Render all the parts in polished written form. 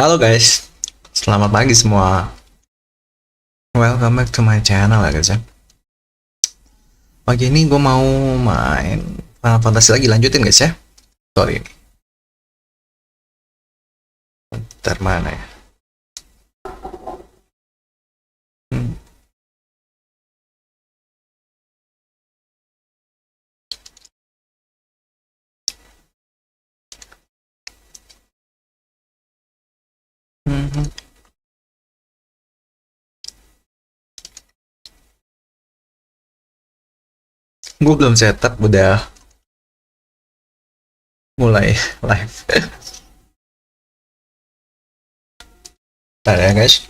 Halo guys, selamat pagi semua. Welcome back to my channel ya guys ya. Pagi ini gue mau main Final Fantasy lagi, lanjutin guys ya. Sorry ini. Bentar mana ya? Hmm. Mhm. Gue belum setup, udah mulai live. Bentar ya guys.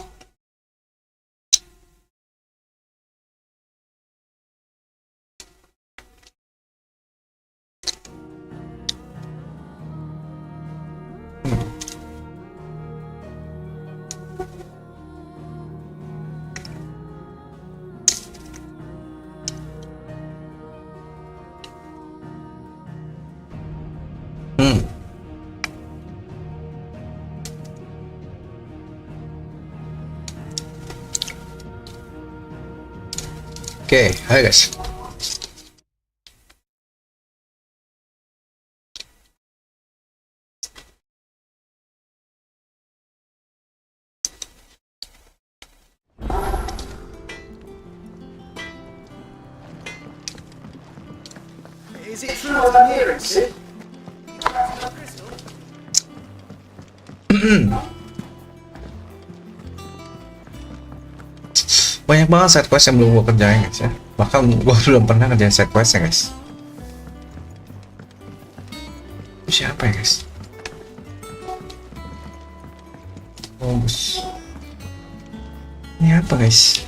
Hmm. Oke, hai guys. Is it true what I'm hearing, Sid? Banyak banget side quest yang belum gue kerjain guys ya. Bahkan gue belum pernah kerjain side quest ya guys. Itu siapa ya guys? Oh, bus. Ini apa guys?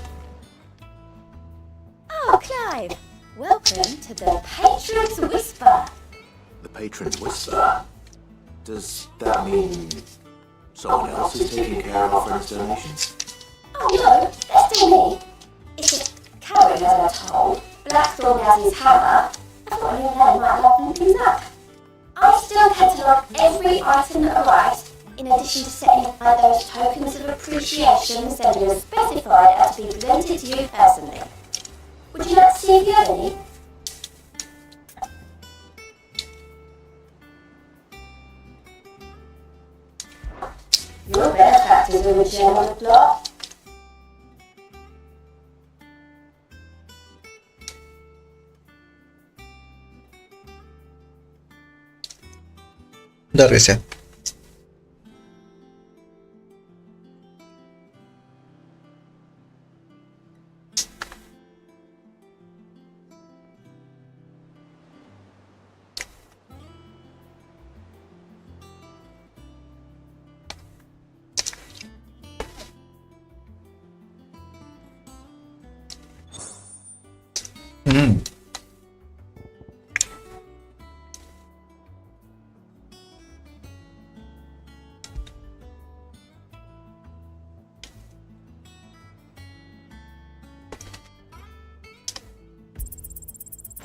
Oh, Clive! Welcome to the Patron's Whisper. The Patron's Whisper. Does that mean someone else is taking care of our friend's donations? Oh no, that's still me. It's just Karen, as I'm told. Blackthorn has his hammer. I thought you and might help things up. I still catalogue every item that arrives, in addition to setting aside those tokens of appreciation that are specified as to be presented to you personally. Would you like to see if you have any? Your benefactors are a gem on the block. Udah reset. Hmm.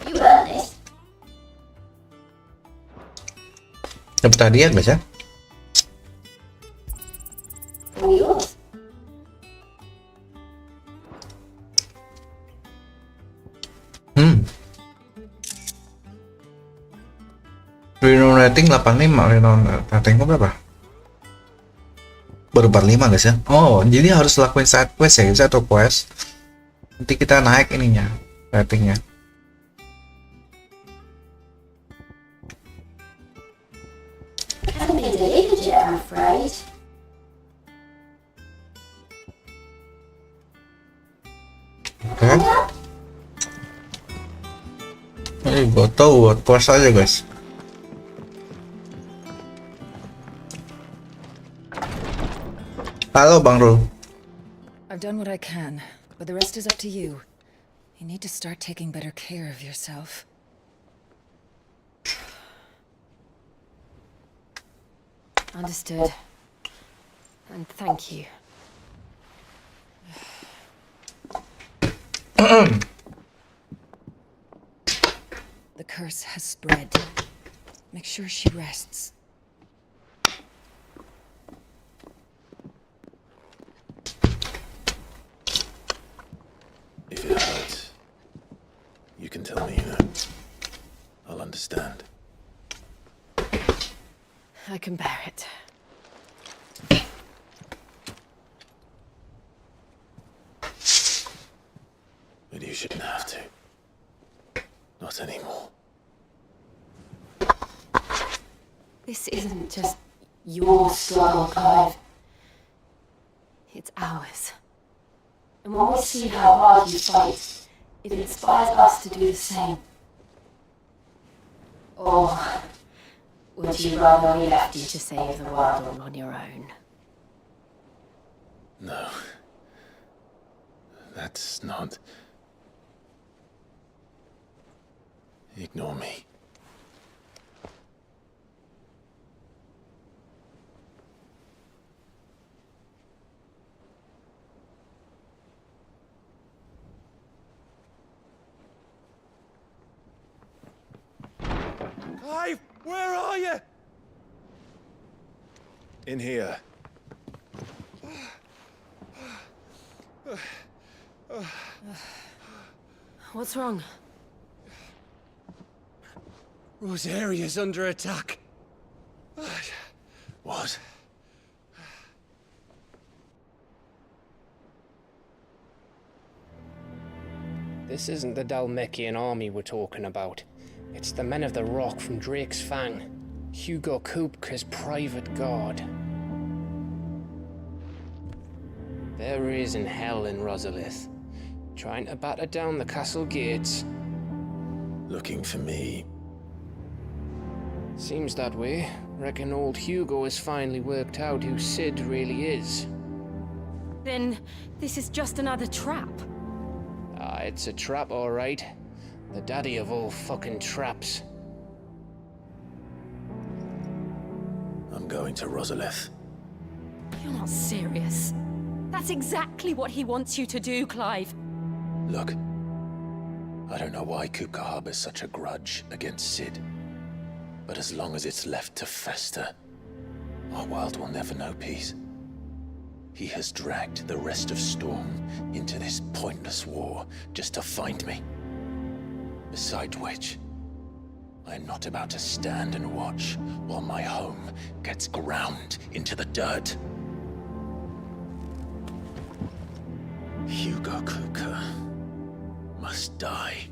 You earned this. Dapat hadiah guys ya. All yours. Renown rating 85, renown rating berapa? Baru 45 guys ya. Oh, jadi harus lakuin side quest ya guys, atau quest. Nanti kita naik ininya, ratingnya. Hasn't been delivered yet, I'm afraid. Oke. Gue tahu buat quest aja guys. Halo Bang Rul. I've done what I can, but the rest is up to you. You need to start taking better care of yourself. Understood. And thank you. The curse has spread. Make sure she rests. You can tell me, I'll understand. I can bear it. But you shouldn't have to. Not anymore. This isn't just your struggle, Clive. It's ours. And when we see how hard you fight, it inspires us to do the same. Or would you rather we left you to save the world all on your own? No. That's not... Ignore me. Clive, where are you? In here. What's wrong? Rosaria's under attack. What? This isn't the Dalmekian army we're talking about. It's the men of the Rock from Drake's Fang. Hugo Kupka's private guard. There is in hell in Rosalith, trying to batter down the castle gates. Looking for me. Seems that way. Reckon old Hugo has finally worked out who Sid really is. Then this is just another trap. Ah, it's a trap, all right. The daddy of all fucking traps. I'm going to Rosalith. You're not serious. That's exactly what he wants you to do, Clive. Look. I don't know why Kupka harbors such a grudge against Sid. But as long as it's left to fester, our world will never know peace. He has dragged the rest of Storm into this pointless war just to find me. Besides which, I am not about to stand and watch while my home gets ground into the dirt. Hugo Kupka must die.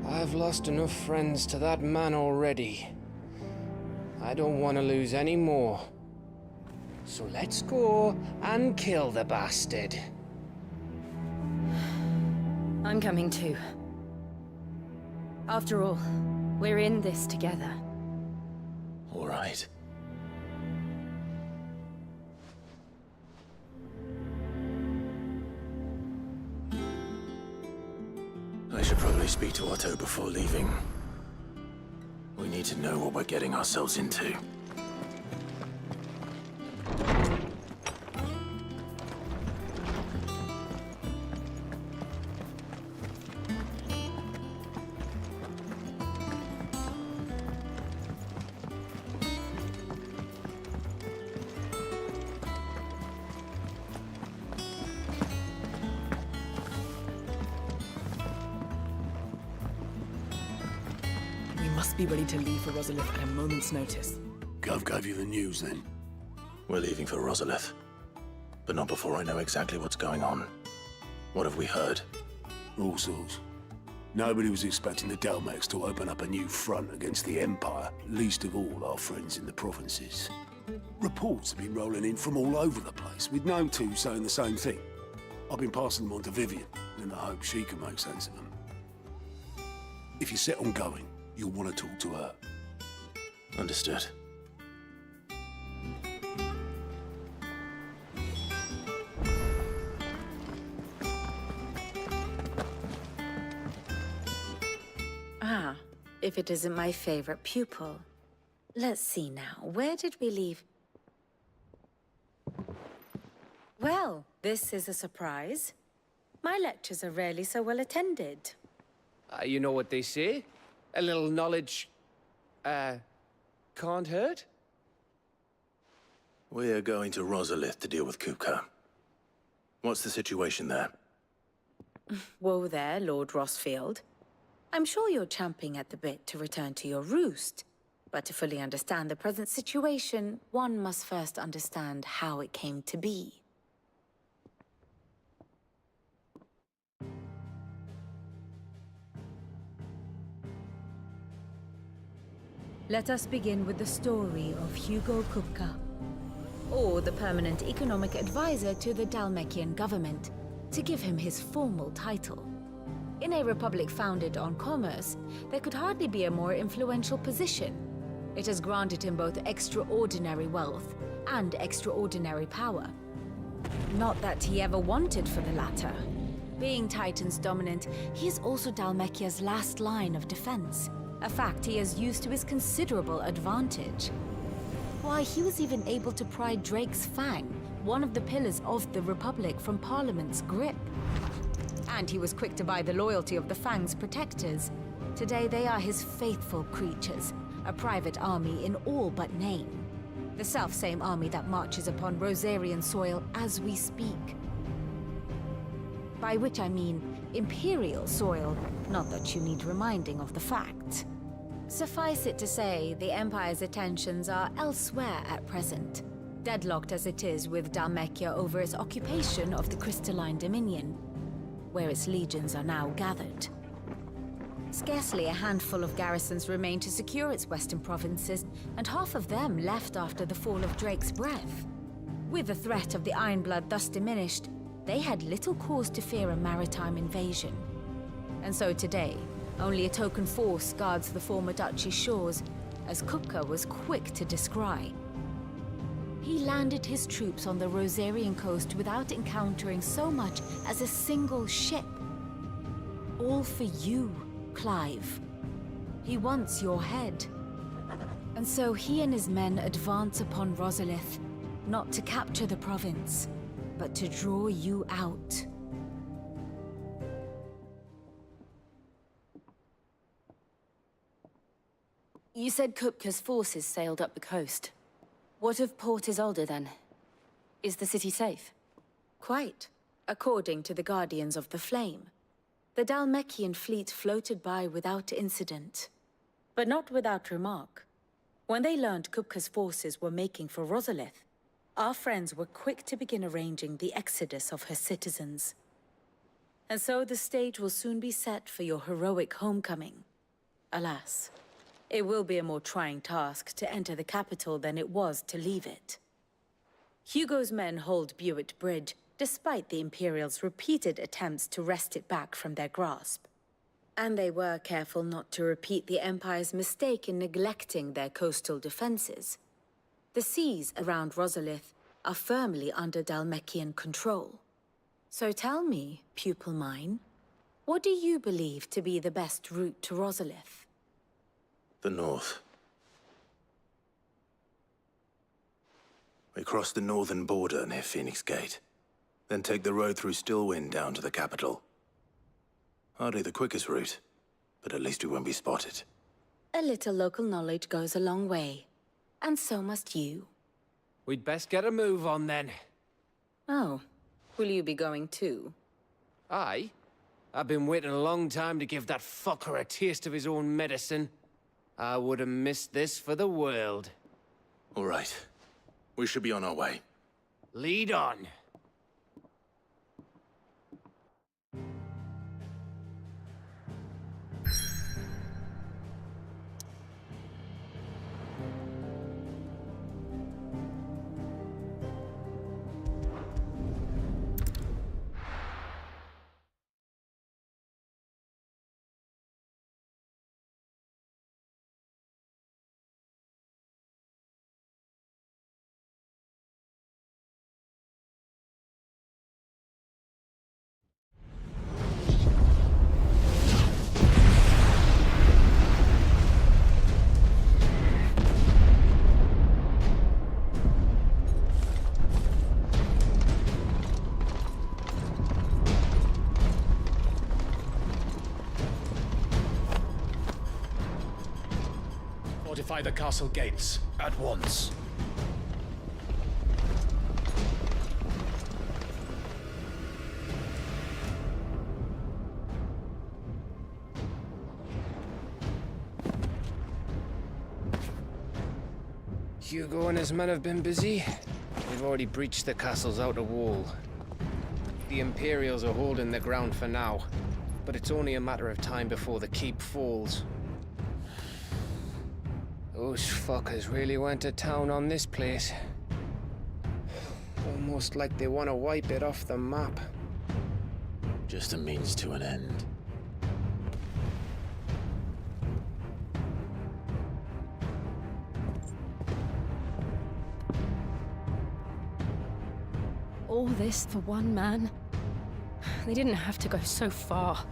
I've lost enough friends to that man already. I don't want to lose any more. So let's go and kill the bastard. I'm coming too. After all, we're in this together. All right. I should probably speak to Otto before leaving. We need to know what we're getting ourselves into. We must be ready to leave for Rosalith at a moment's notice. Gov gave you the news then? We're leaving for Rosalith. But not before I know exactly what's going on. What have we heard? All sorts. Nobody was expecting the Dalmeks to open up a new front against the Empire, least of all our friends in the provinces. Reports have been rolling in from all over the place, with no two saying the same thing. I've been passing them on to Vivian, in the hope she can make sense of them. If you're set on going, you'll want to talk to her. Understood. Ah, if it isn't my favorite pupil. Let's see now, where did we leave? Well, this is a surprise. My lectures are rarely so well attended. You know what they say? A little knowledge, can't hurt? We're going to Rosalith to deal with Kupka. What's the situation there? Whoa there, Lord Rossfield. I'm sure you're champing at the bit to return to your roost. But to fully understand the present situation, one must first understand how it came to be. Let us begin with the story of Hugo Kupka, or the permanent economic advisor to the Dalmekian government, to give him his formal title. In a republic founded on commerce, there could hardly be a more influential position. It has granted him both extraordinary wealth and extraordinary power. Not that he ever wanted for the latter. Being Titan's dominant, he is also Dalmekia's last line of defense, a fact he has used to his considerable advantage. Why, he was even able to pry Drake's Fang, one of the pillars of the Republic, from Parliament's grip. And he was quick to buy the loyalty of the Fang's protectors. Today they are his faithful creatures, a private army in all but name. The self-same army that marches upon Rosarian soil as we speak. By which I mean Imperial soil, not that you need reminding of the fact. Suffice it to say, the Empire's attentions are elsewhere at present, deadlocked as it is with Dalmekia over its occupation of the Crystalline Dominion, where its legions are now gathered. Scarcely a handful of garrisons remain to secure its western provinces, and half of them left after the fall of Drake's Breath. With the threat of the Ironblood thus diminished, they had little cause to fear a maritime invasion. And so today, only a token force guards the former duchy's shores, as Kupka was quick to descry. He landed his troops on the Rosarian coast without encountering so much as a single ship. All for you, Clive. He wants your head. And so he and his men advance upon Rosalith, not to capture the province, but to draw you out. You said Kupka's forces sailed up the coast. What of Port Isolde, then? Is the city safe? Quite, according to the Guardians of the Flame. The Dalmekian fleet floated by without incident. But not without remark. When they learned Kupka's forces were making for Rosalith, our friends were quick to begin arranging the exodus of her citizens. And so the stage will soon be set for your heroic homecoming. Alas, it will be a more trying task to enter the capital than it was to leave it. Hugo's men hold Buet Bridge, despite the Imperials' repeated attempts to wrest it back from their grasp. And they were careful not to repeat the Empire's mistake in neglecting their coastal defenses. The seas around Rosalith are firmly under Dalmekian control. So tell me, pupil mine, what do you believe to be the best route to Rosalith? The north. We cross the northern border near Phoenix Gate, then take the road through Stillwind down to the capital. Hardly the quickest route, but at least we won't be spotted. A little local knowledge goes a long way, and so must you. We'd best get a move on then. Oh, will you be going too? Aye. I've been waiting a long time to give that fucker a taste of his own medicine. I would have missed this for the world. All right. We should be on our way. Lead on. Fortify the castle gates, at once. Hugo and his men have been busy. They've already breached the castle's outer wall. The Imperials are holding the ground for now, but it's only a matter of time before the keep falls. Those fuckers really went to town on this place. Almost like they want to wipe it off the map. Just a means to an end. All this for one man? They didn't have to go so far.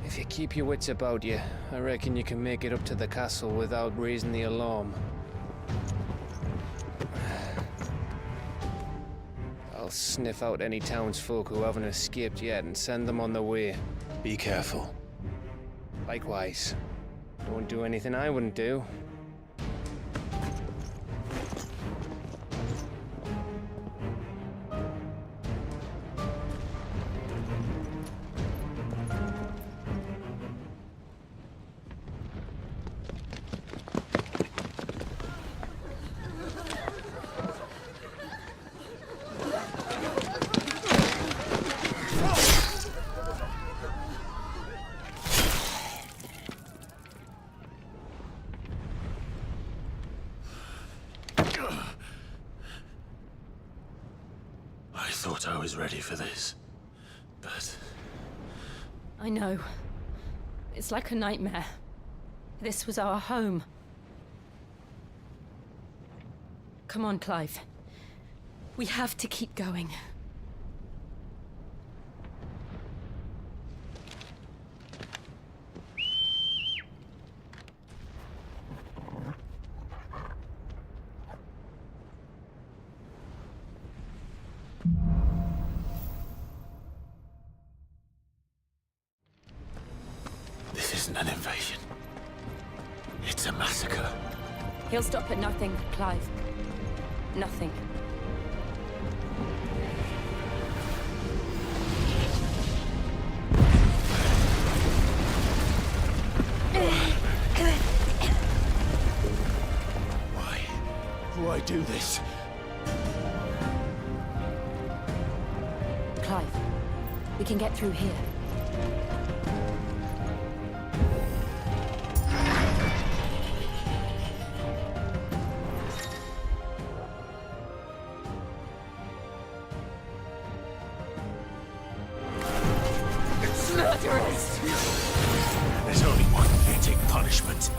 If you keep your wits about you, I reckon you can make it up to the castle without raising the alarm. I'll sniff out any townsfolk who haven't escaped yet and send them on their way. Be careful. Likewise. Don't do anything I wouldn't do. I thought I was ready for this, but... I know. It's like a nightmare. This was our home. Come on, Clive. We have to keep going. This isn't an invasion. It's a massacre. He'll stop at nothing, Clive. Nothing. Why do this? Clive, we can get through here. Murderers! There's only one fitting punishment.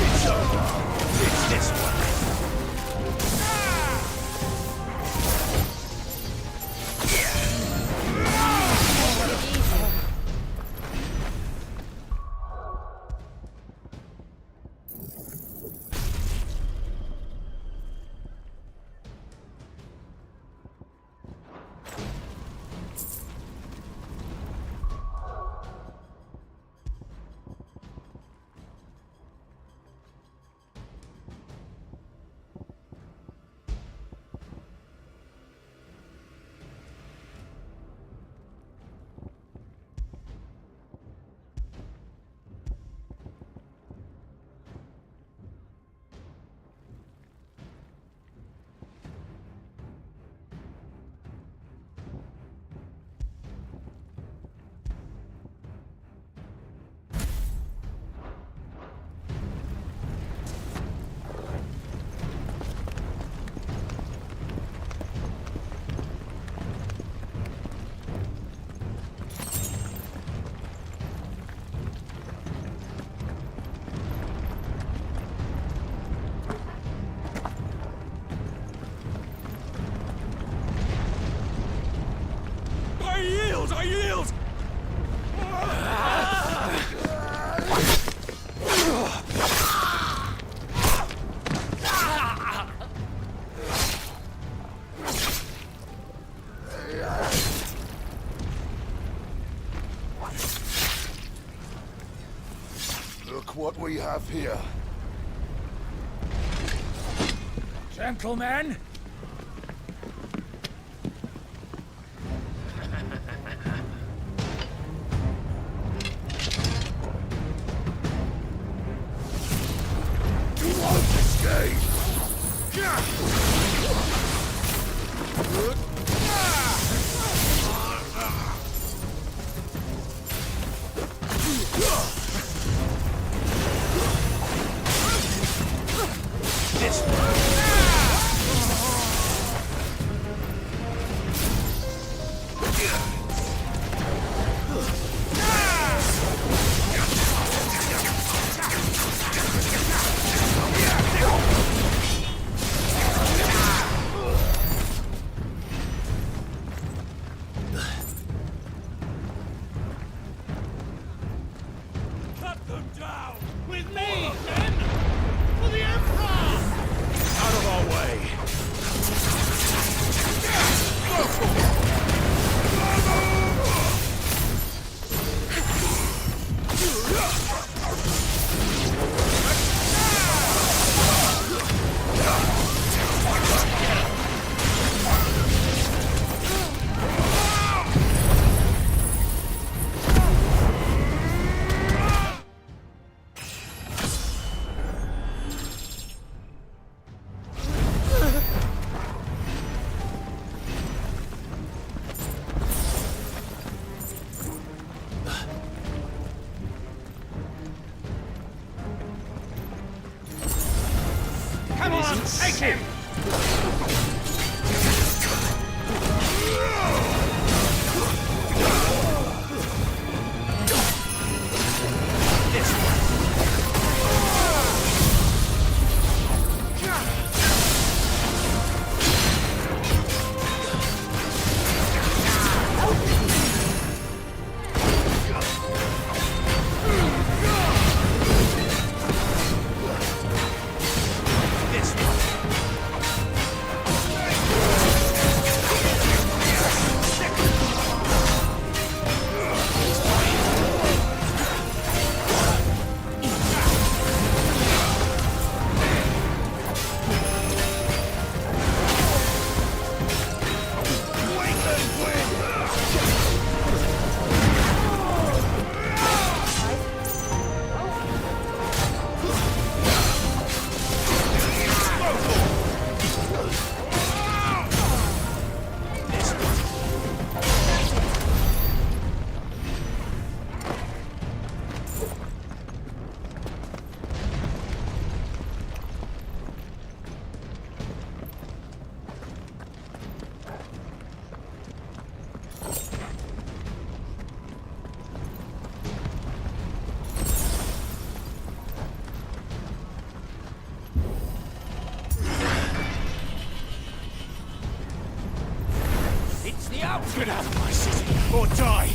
It's over. It's this one. I yield! Look what we have here. Gentlemen! Take him! Get out of my city, or die!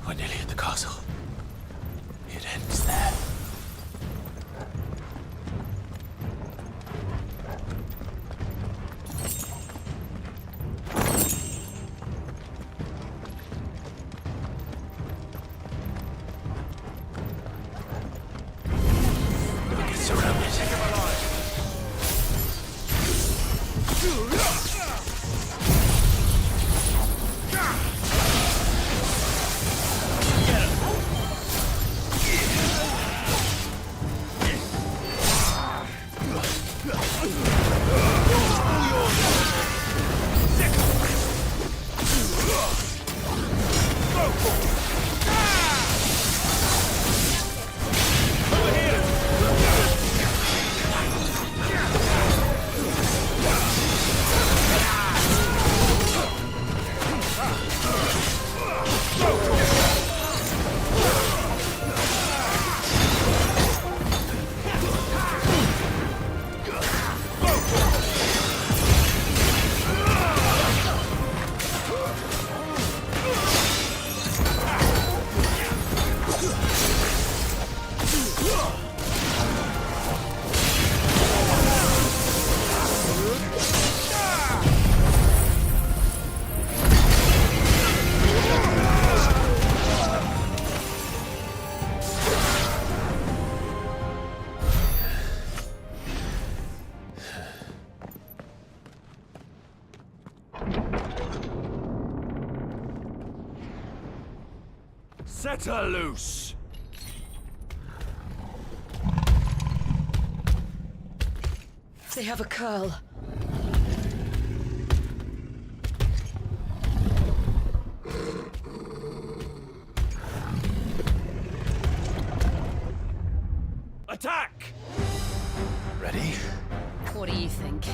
We're nearly at the castle. It ends there. We get surrounded. Set her loose! They have a curl. Attack! Ready? What do you think?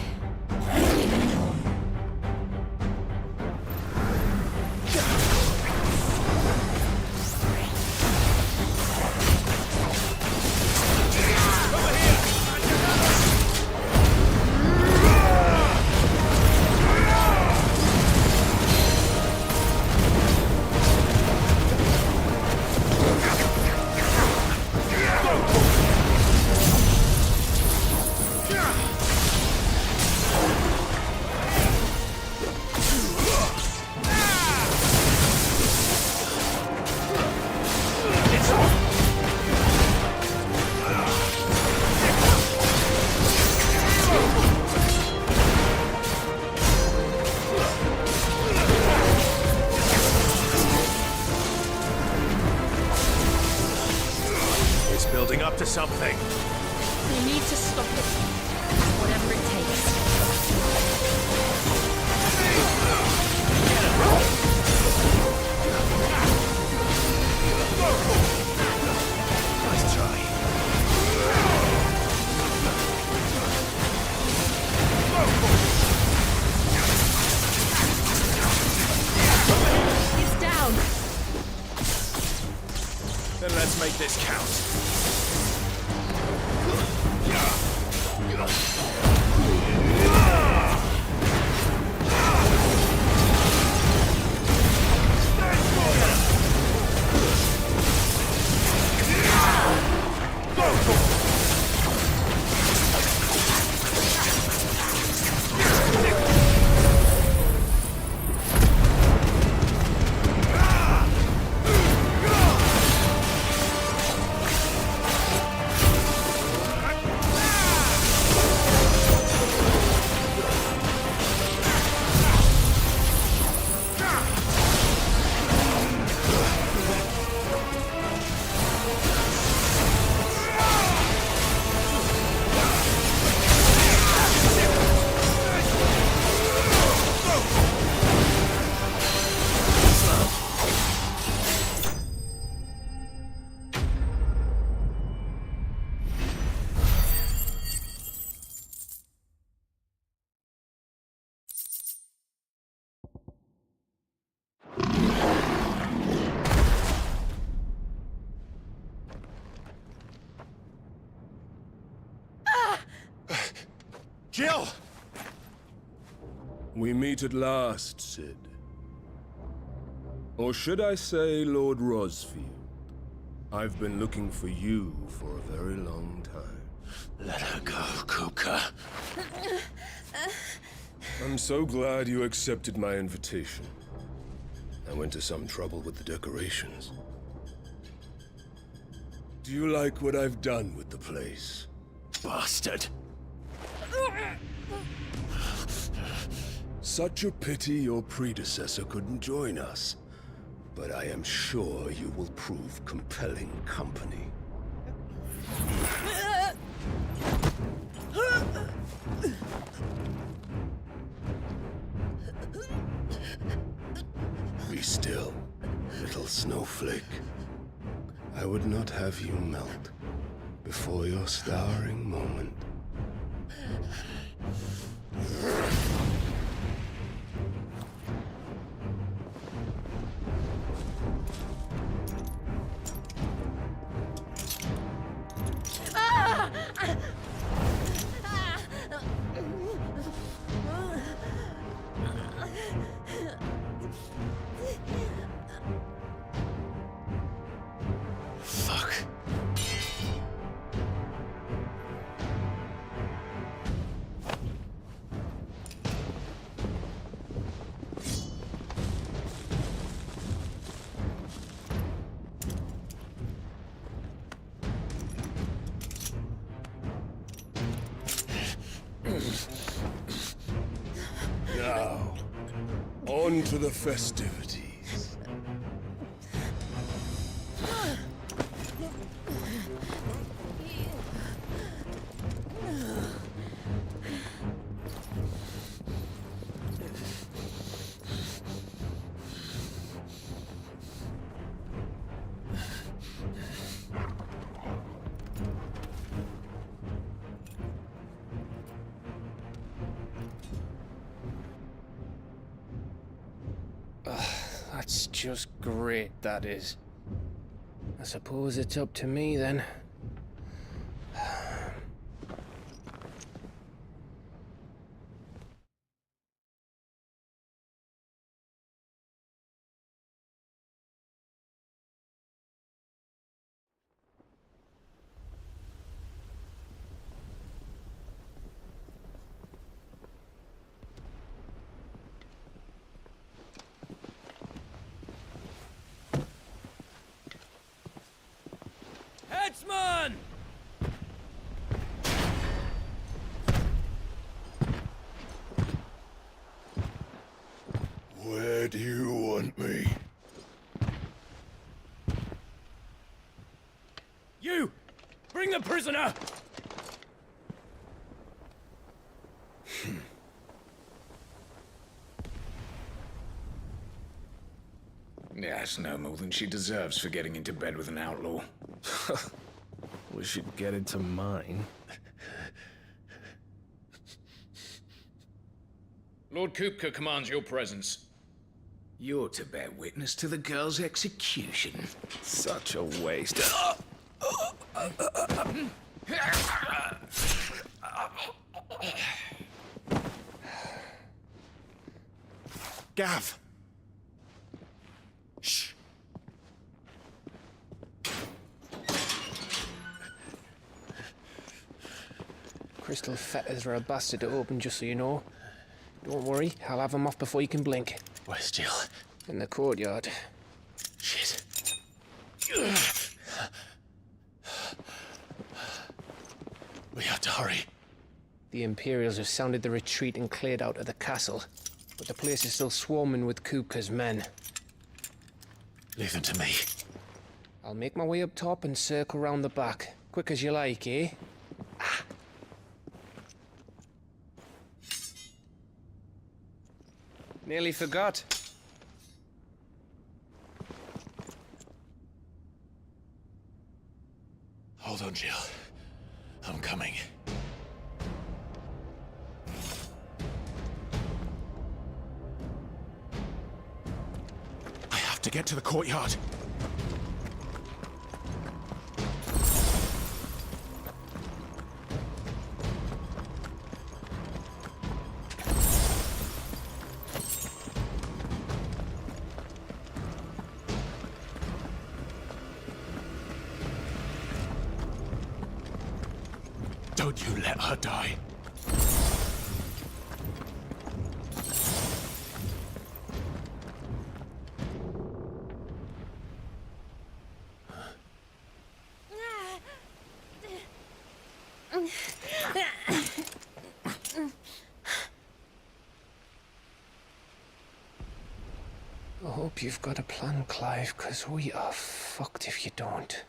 building up to something. We need to stop it. Whatever it takes. Nice try. It's down. Then let's make this count. Jill! We meet at last, Sid. Or should I say, Lord Rosfield? I've been looking for you for a very long time. Let her go, Kuka. I'm so glad you accepted my invitation. I went to some trouble with the decorations. Do you like what I've done with the place? Bastard. Such a pity your predecessor couldn't join us. But I am sure you will prove compelling company. Be still, little snowflake. I would not have you melt before your starring moment. Fuck. Now, on to the festivities. That's just great, that is. I suppose it's up to me then. Headsman! Where do you want me? You! Bring the prisoner! That's no more than she deserves for getting into bed with an outlaw. We should get into mine. Lord Kupka commands your presence. You're to bear witness to the girl's execution. Such a waste. Gav! Shh! Crystal fetters are a bastard to open, just so you know. Don't worry, I'll have them off before you can blink. Where's Jill? In the courtyard. Shit. We have to hurry. The Imperials have sounded the retreat and cleared out of the castle, but the place is still swarming with Kupka's men. Leave them to me. I'll make my way up top and circle round the back. Quick as you like, eh? Nearly forgot. Hold on, Jill. I'm coming. I have to get to the courtyard. Don't you let her die. I hope you've got a plan, Clive, 'cause we are fucked if you don't.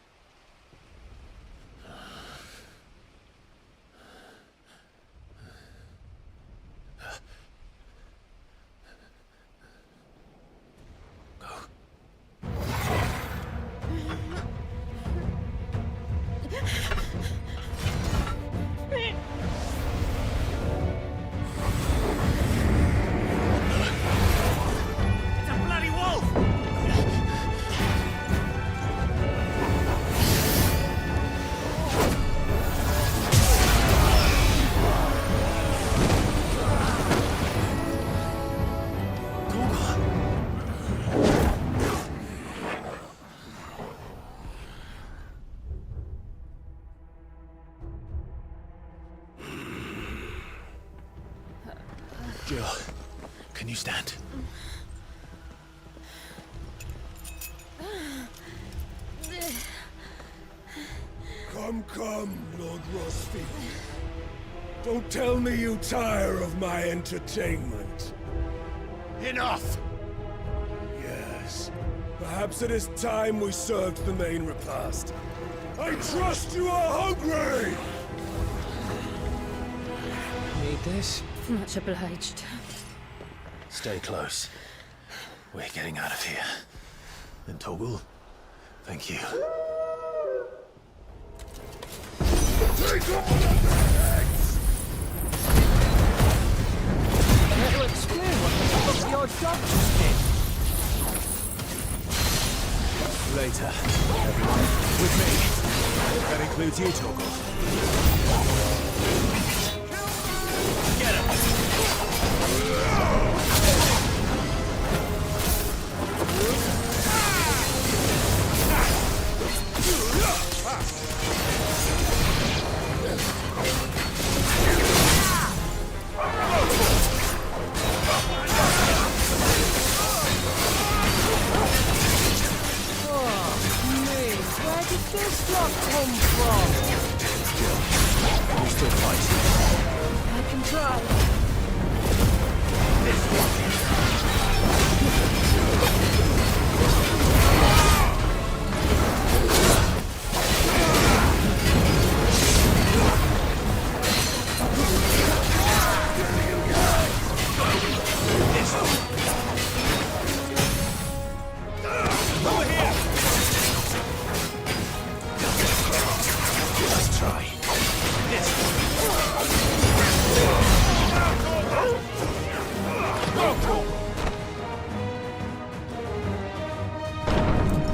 Jill, can you stand? Come, Lord Ffxvi. Don't tell me you tire of my entertainment. Enough! Yes. Perhaps it is time we served the main repast. I trust you are hungry! Need this? Much obliged. Stay close. We're getting out of here. And Toggle, thank you. Take all of their heads! Care to explain what the fuck your job just did? Later, everyone. With me. That includes you, Toggle. Get him! Where did this lot come from? try.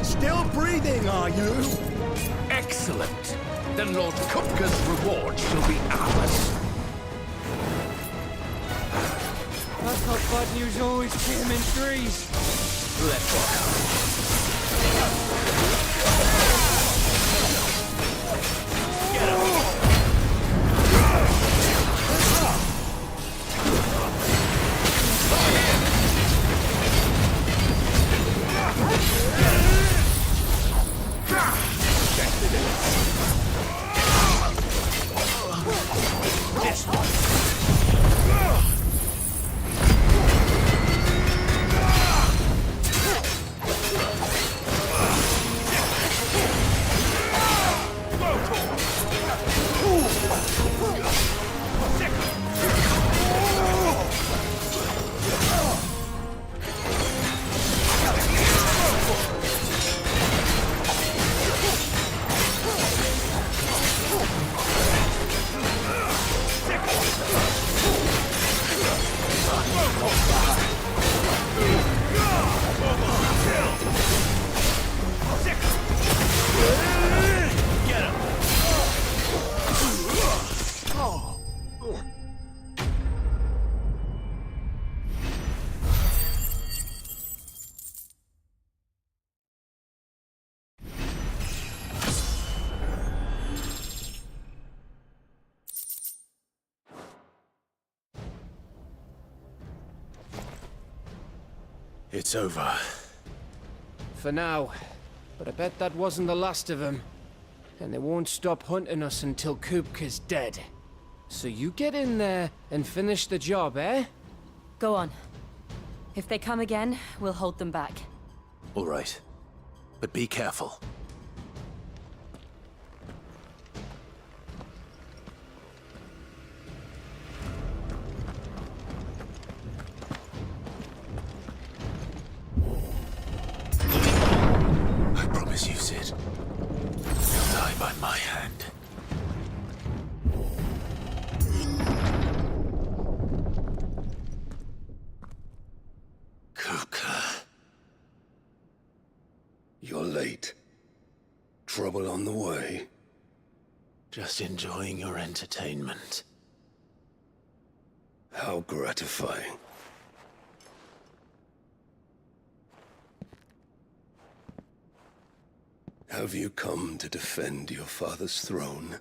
Still breathing, are you? Excellent. Then Lord Kupka's reward shall be ours. I thought bad news always came in threes. Let's walk. It's over. For now. But I bet that wasn't the last of them. And they won't stop hunting us until Kupka's dead. So you get in there and finish the job, eh? Go on. If they come again, we'll hold them back. All right. But be careful. I promise you, Sid. You'll die by my hand. Kupka. You're late. Trouble on the way? Just enjoying your entertainment. How gratifying. Have you come to defend your father's throne,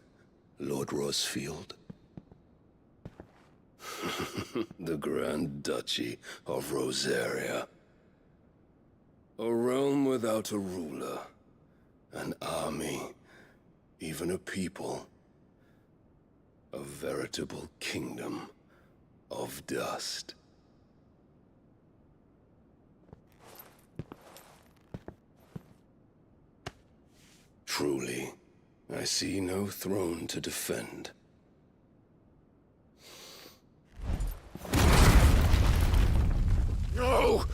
Lord Rosfield? The Grand Duchy of Rosaria. A realm without a ruler, an army, even a people. A veritable kingdom of dust. Truly, I see no throne to defend. No!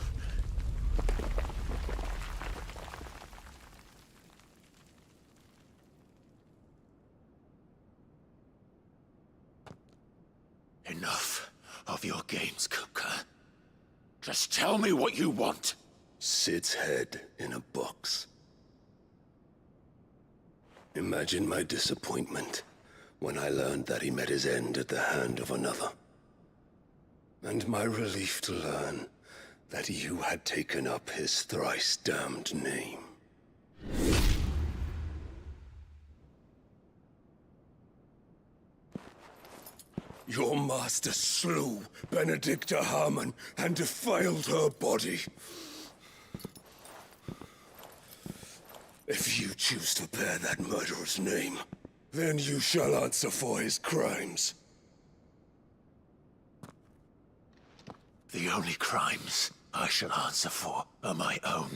Enough of your games, Kupka. Just tell me what you want. Sid's head in a box. Imagine my disappointment when I learned that he met his end at the hand of another. And my relief to learn that you had taken up his thrice-damned name. Your master slew Benedicta Harmon and defiled her body. If you choose to bear that murderer's name, then you shall answer for his crimes. The only crimes I shall answer for are my own.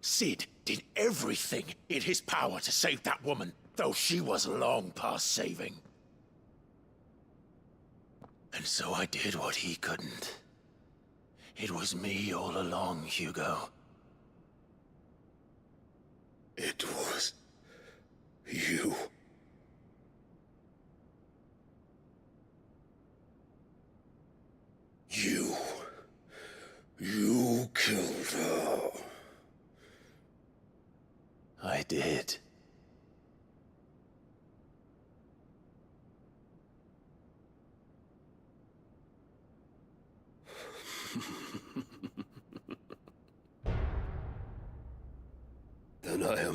Sid did everything in his power to save that woman, though she was long past saving. And so I did what he couldn't. It was me all along, Hugo. It was you.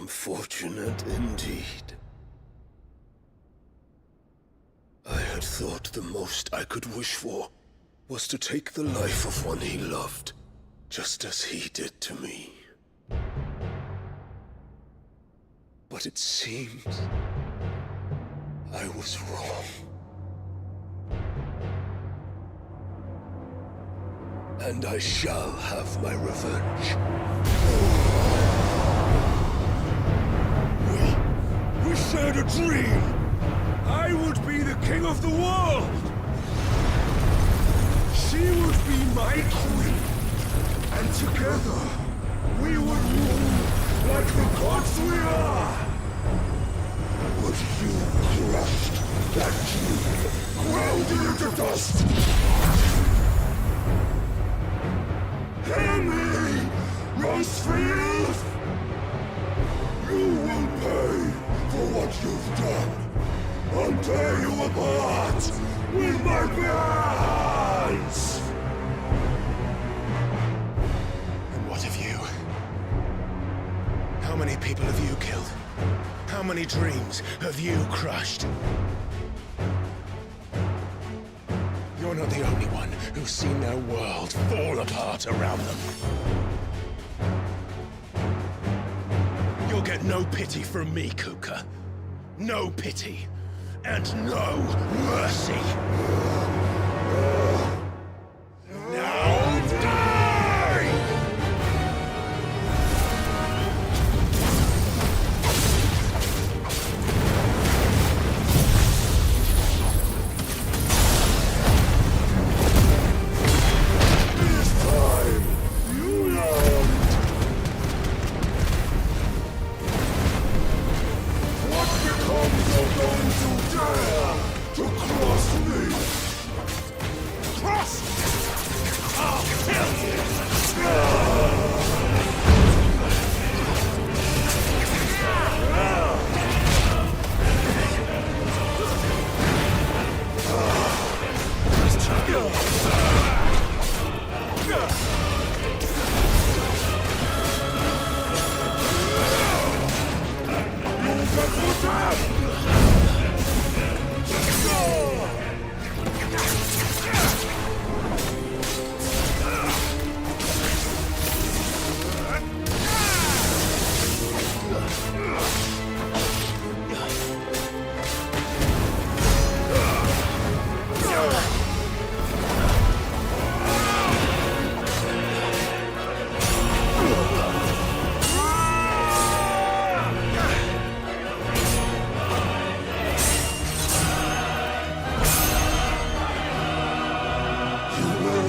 Unfortunate indeed. I had thought the most I could wish for was to take the life of one he loved, just as he did to me. But it seems I was wrong. And I shall have my revenge. We shared a dream! I would be the king of the world! She would be my queen! And together, we would rule like the gods we are! But you crushed that dream, ground it into dust! Hear me, Rosefield! You will pay for what you've done. I'll tear you apart with my bare hands! And what of you? How many people have you killed? How many dreams have you crushed? You're not the only one who's seen their world fall apart around them. You'll get no pity from me, Kuka. No pity. And no mercy. Now die! This time, you learned. What becomes of those who dare to cross me? Cross! I'll kill you!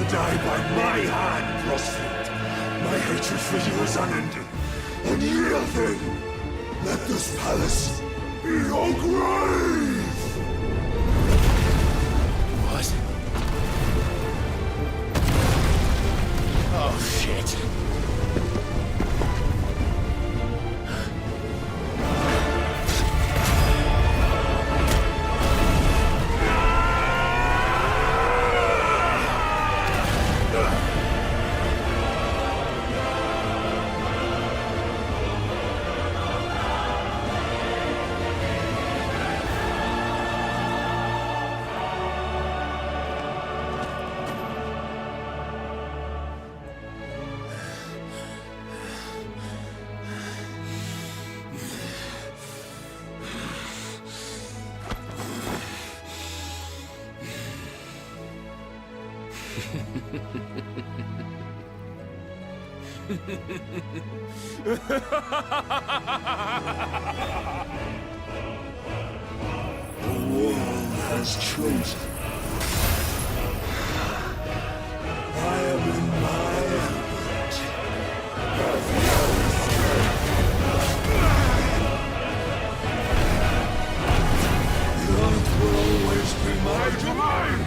Die by my hand, Rosfield. My hatred for you is unending. And real thing, let this palace be your grave! What? Oh, shit. The world has chosen. I am in my element. Have no escape. The earth will always be my domain.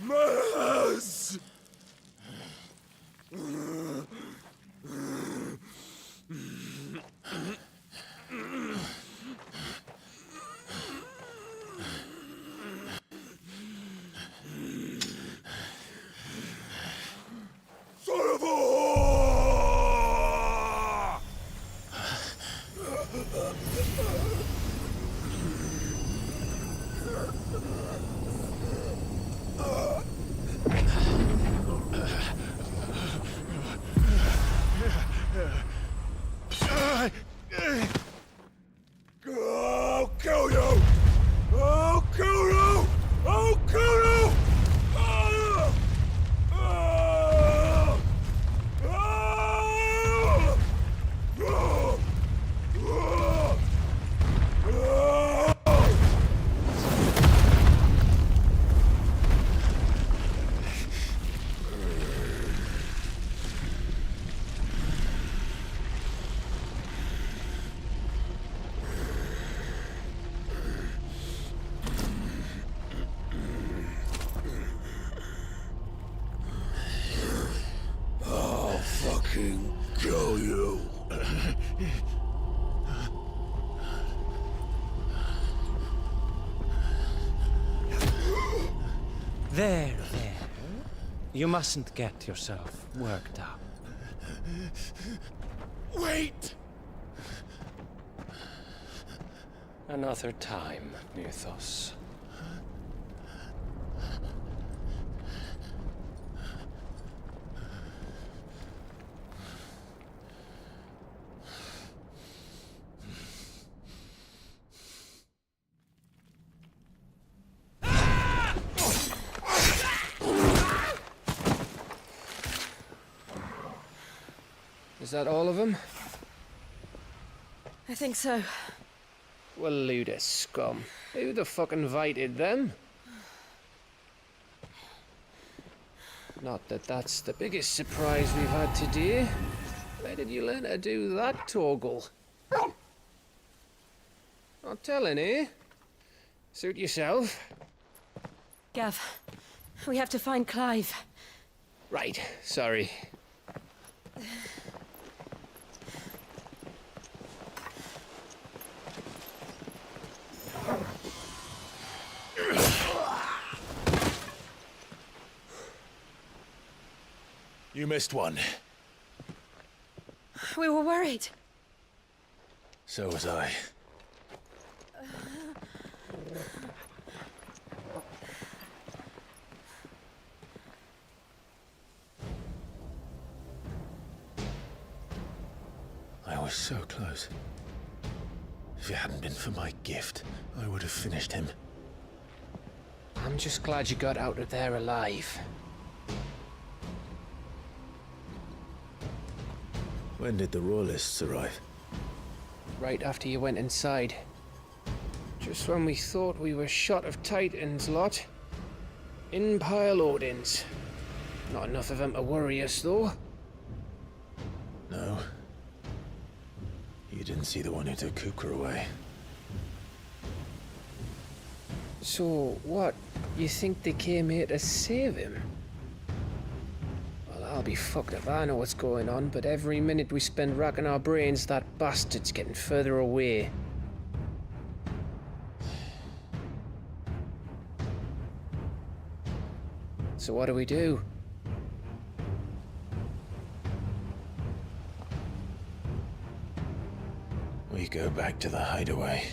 Maes! Son of a whore! I'll kill you! I'll kill you! I'll kill you! Ah! Ah! Ah! Ah! I'll fucking kill you. There. You mustn't get yourself worked up. Wait! Another time, Mythos. Is that all of them? I think so. Well, load of scum. Who the fuck invited them? Not that that's the biggest surprise we've had today. Where did you learn to do that, Torgal? Not telling, eh? Suit yourself. Gav, we have to find Clive. Right, sorry. You missed one. We were worried. So was I. I was so close. If it hadn't been for my gift, I would have finished him. I'm just glad you got out of there alive. When did the Royalists arrive? Right after you went inside. Just when we thought we were shot of Titans, lot. In pile Odins. Not enough of them to worry us, though. No. You didn't see the one who took Kupka away. So, what? You think they came here to save him? Well, I'll be fucked if I know what's going on, but every minute we spend racking our brains, that bastard's getting further away. So what do we do? We go back to the hideaway.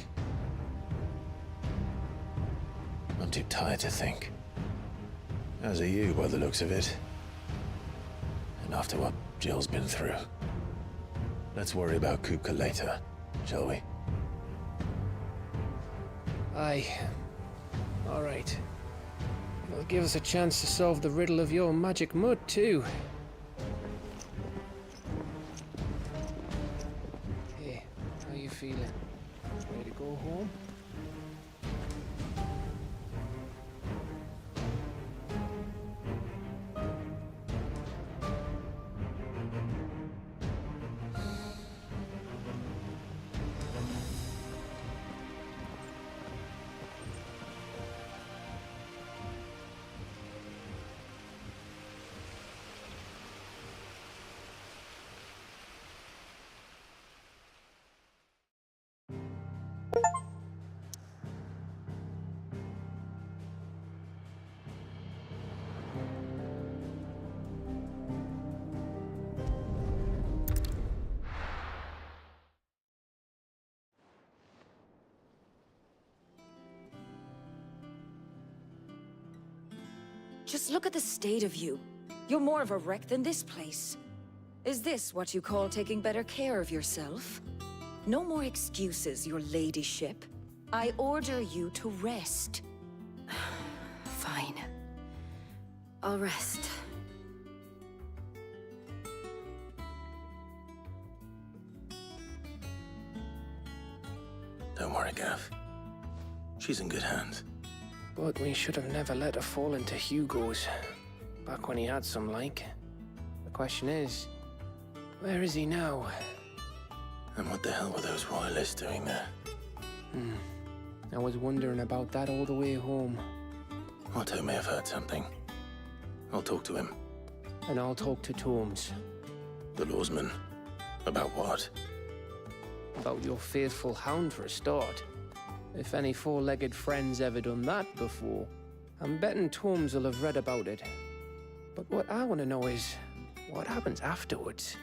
I'm too tired to think. As are you, by the looks of it. And after what Jill's been through. Let's worry about Kupka later, shall we? Aye. All right. It'll give us a chance to solve the riddle of your magic mud, too. Hey, how you feeling? Ready to go home? Just look at the state of you. You're more of a wreck than this place. Is this what you call taking better care of yourself? No more excuses, your ladyship. I order you to rest. Fine. I'll rest. Don't worry, Gav. She's in good hands. But we should have never let her fall into Hugo's. Back when he had some like. The question is, where is he now? And what the hell were those royalists doing there? I was wondering about that all the way home. Otto may have heard something. I'll talk to him. And I'll talk to Tomes. The lawsman. About what? About your faithful hound for a start. If any four-legged friend's ever done that before, I'm betting Tomes will have read about it. But what I want to know is, what happens afterwards?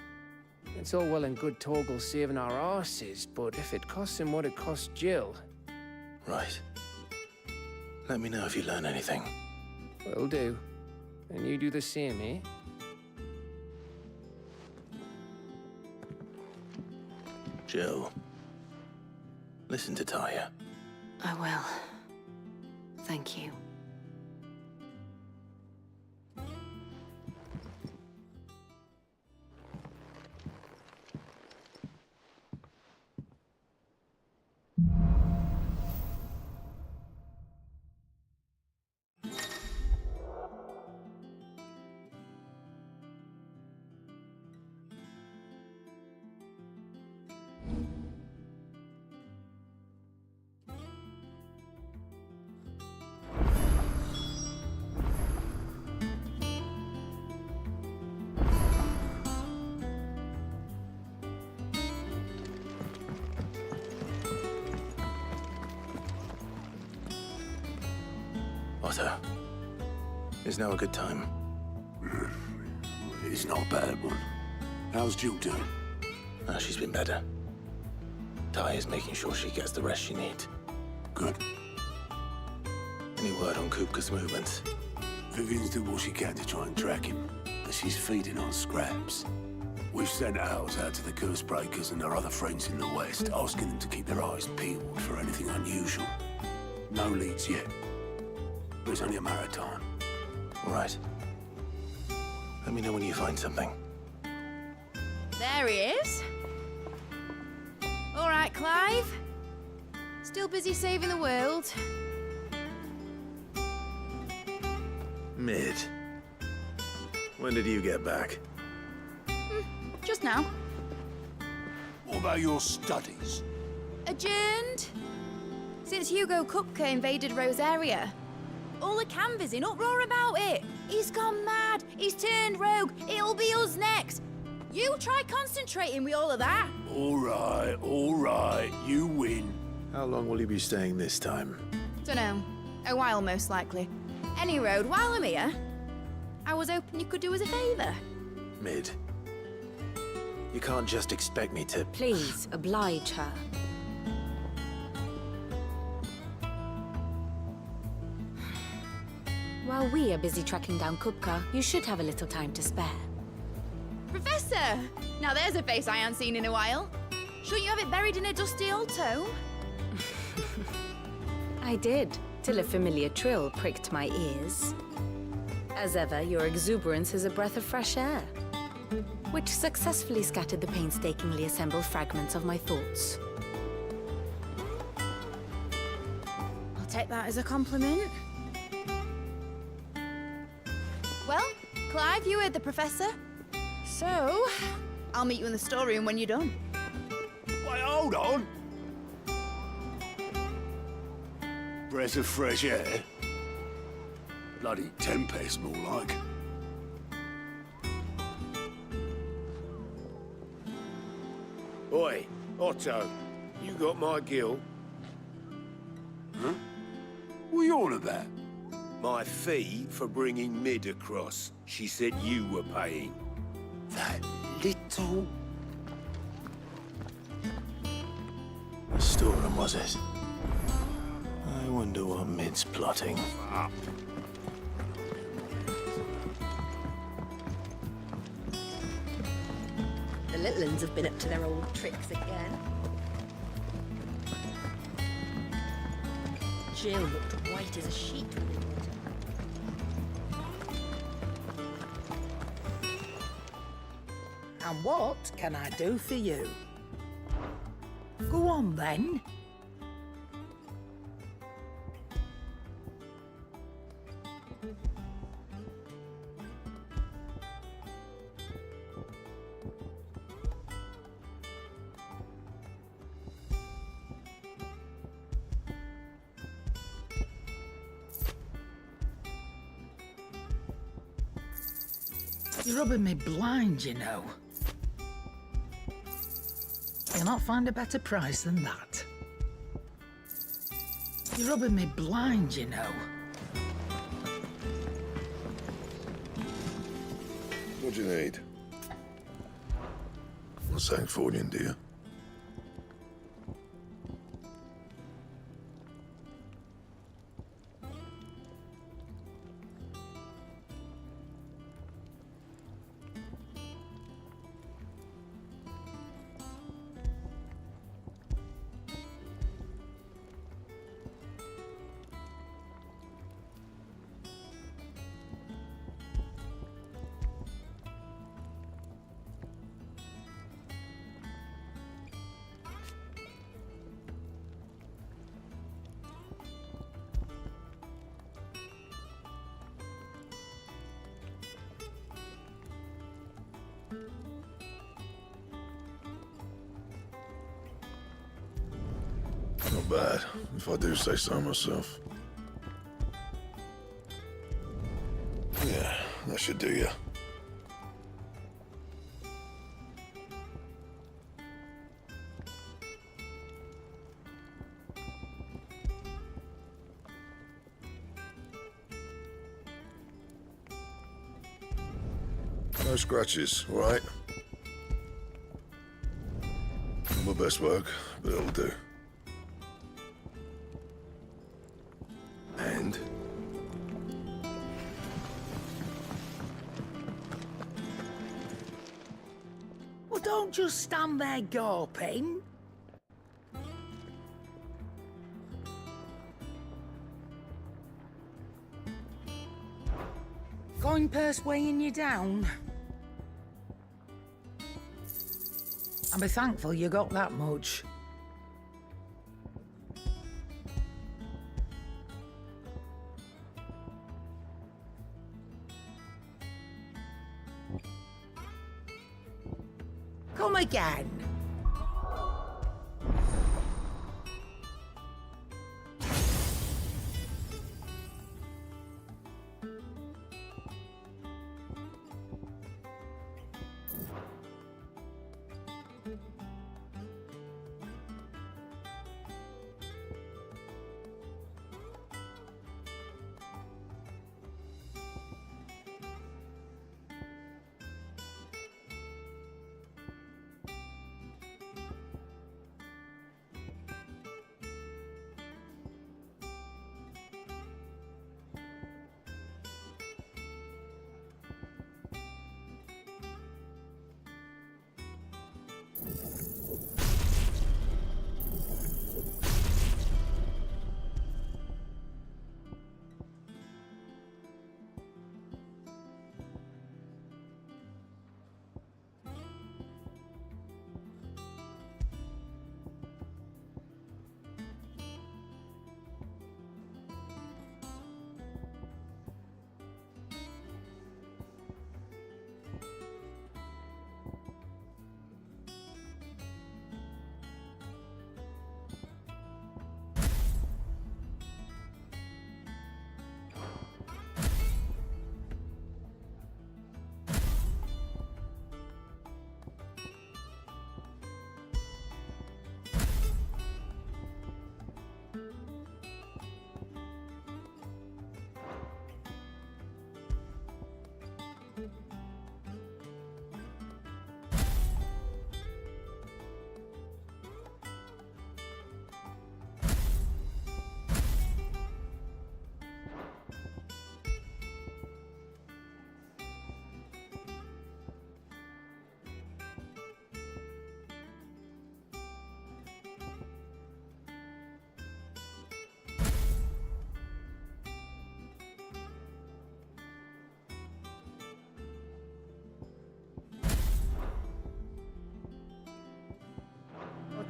It's all well and good Torgal saving our arses, but if it costs him what it cost Jill... Right. Let me know if you learn anything. Will do. And you do the same, eh? Jill. Listen to Taya. I will. Thank you. Otto. Is now a good time? It's not a bad one. How's Jill doing? She's been better. Taya's making sure she gets the rest she needs. Good. Any word on Kupka's movements? Vivian's doing what she can to try and track him, but she's feeding on scraps. We've sent ours out to the curse breakers and our other friends in the west, asking them to keep their eyes peeled for anything unusual. No leads yet, but it's only a matter of time. All right. Let me know when you find something. There he is. All right, Clive. Still busy saving the world. Mid. When did you get back? Just now. What about your studies? Adjourned. Since Hugo Kupka invaded Rosaria. All the canvas in uproar about it. He's gone mad. He's turned rogue. It'll be us next. You try concentrating with all of that. All right. You win. How long will you be staying this time? Dunno. A while, most likely. Any road, while I'm here, I was hoping you could do us a favour. Mid. You can't just expect me to... Please, oblige her. While we are busy tracking down Kupka, you should have a little time to spare. Professor! Now there's a face I haven't seen in a while. Shouldn't you have it buried in a dusty old tome? I did, till a familiar trill pricked my ears. As ever, your exuberance is a breath of fresh air, which successfully scattered the painstakingly assembled fragments of my thoughts. I'll take that as a compliment. Well, Clive, you heard the professor. So, I'll meet you in the storeroom when you're done. Wait, hold on. Breath of fresh air. Bloody tempest, more like. Oi, Otto, you got my gill? Huh? What are you on about? My fee for bringing Mid across. She said you were paying. That little... The storeroom, was it? I wonder what Mid's plotting. little uns have been up to their old tricks again. Jill looked white as a sheet when they brought her. And what can I do for you? Go on then. You're rubbing me blind, you know. You'll not find a better price than that. You're rubbing me blind, you know. What do you need? Not saying fortune, do you? Not bad, if I do say so myself. Yeah, that should do you. No scratches, all right? Not my best work, but it'll do. And? Well, don't just stand there gawping. Coin purse weighing you down. And be thankful you got that much. Come again.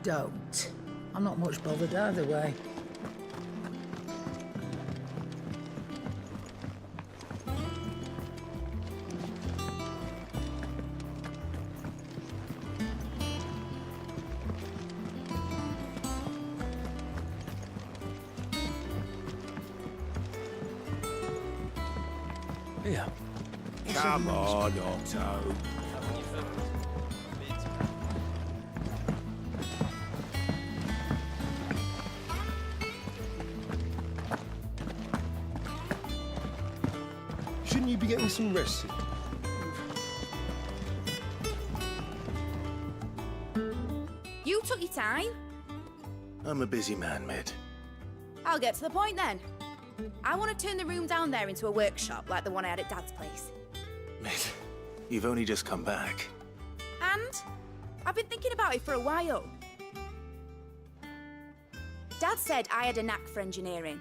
Don't. I'm not much bothered either way. Here. Come on, Otto. Shouldn't you be getting some rest? You took your time. I'm a busy man, Mid. I'll get to the point then. I want to turn the room down there into a workshop like the one I had at Dad's place. Mid, you've only just come back. And I've been thinking about it for a while. Dad said I had a knack for engineering,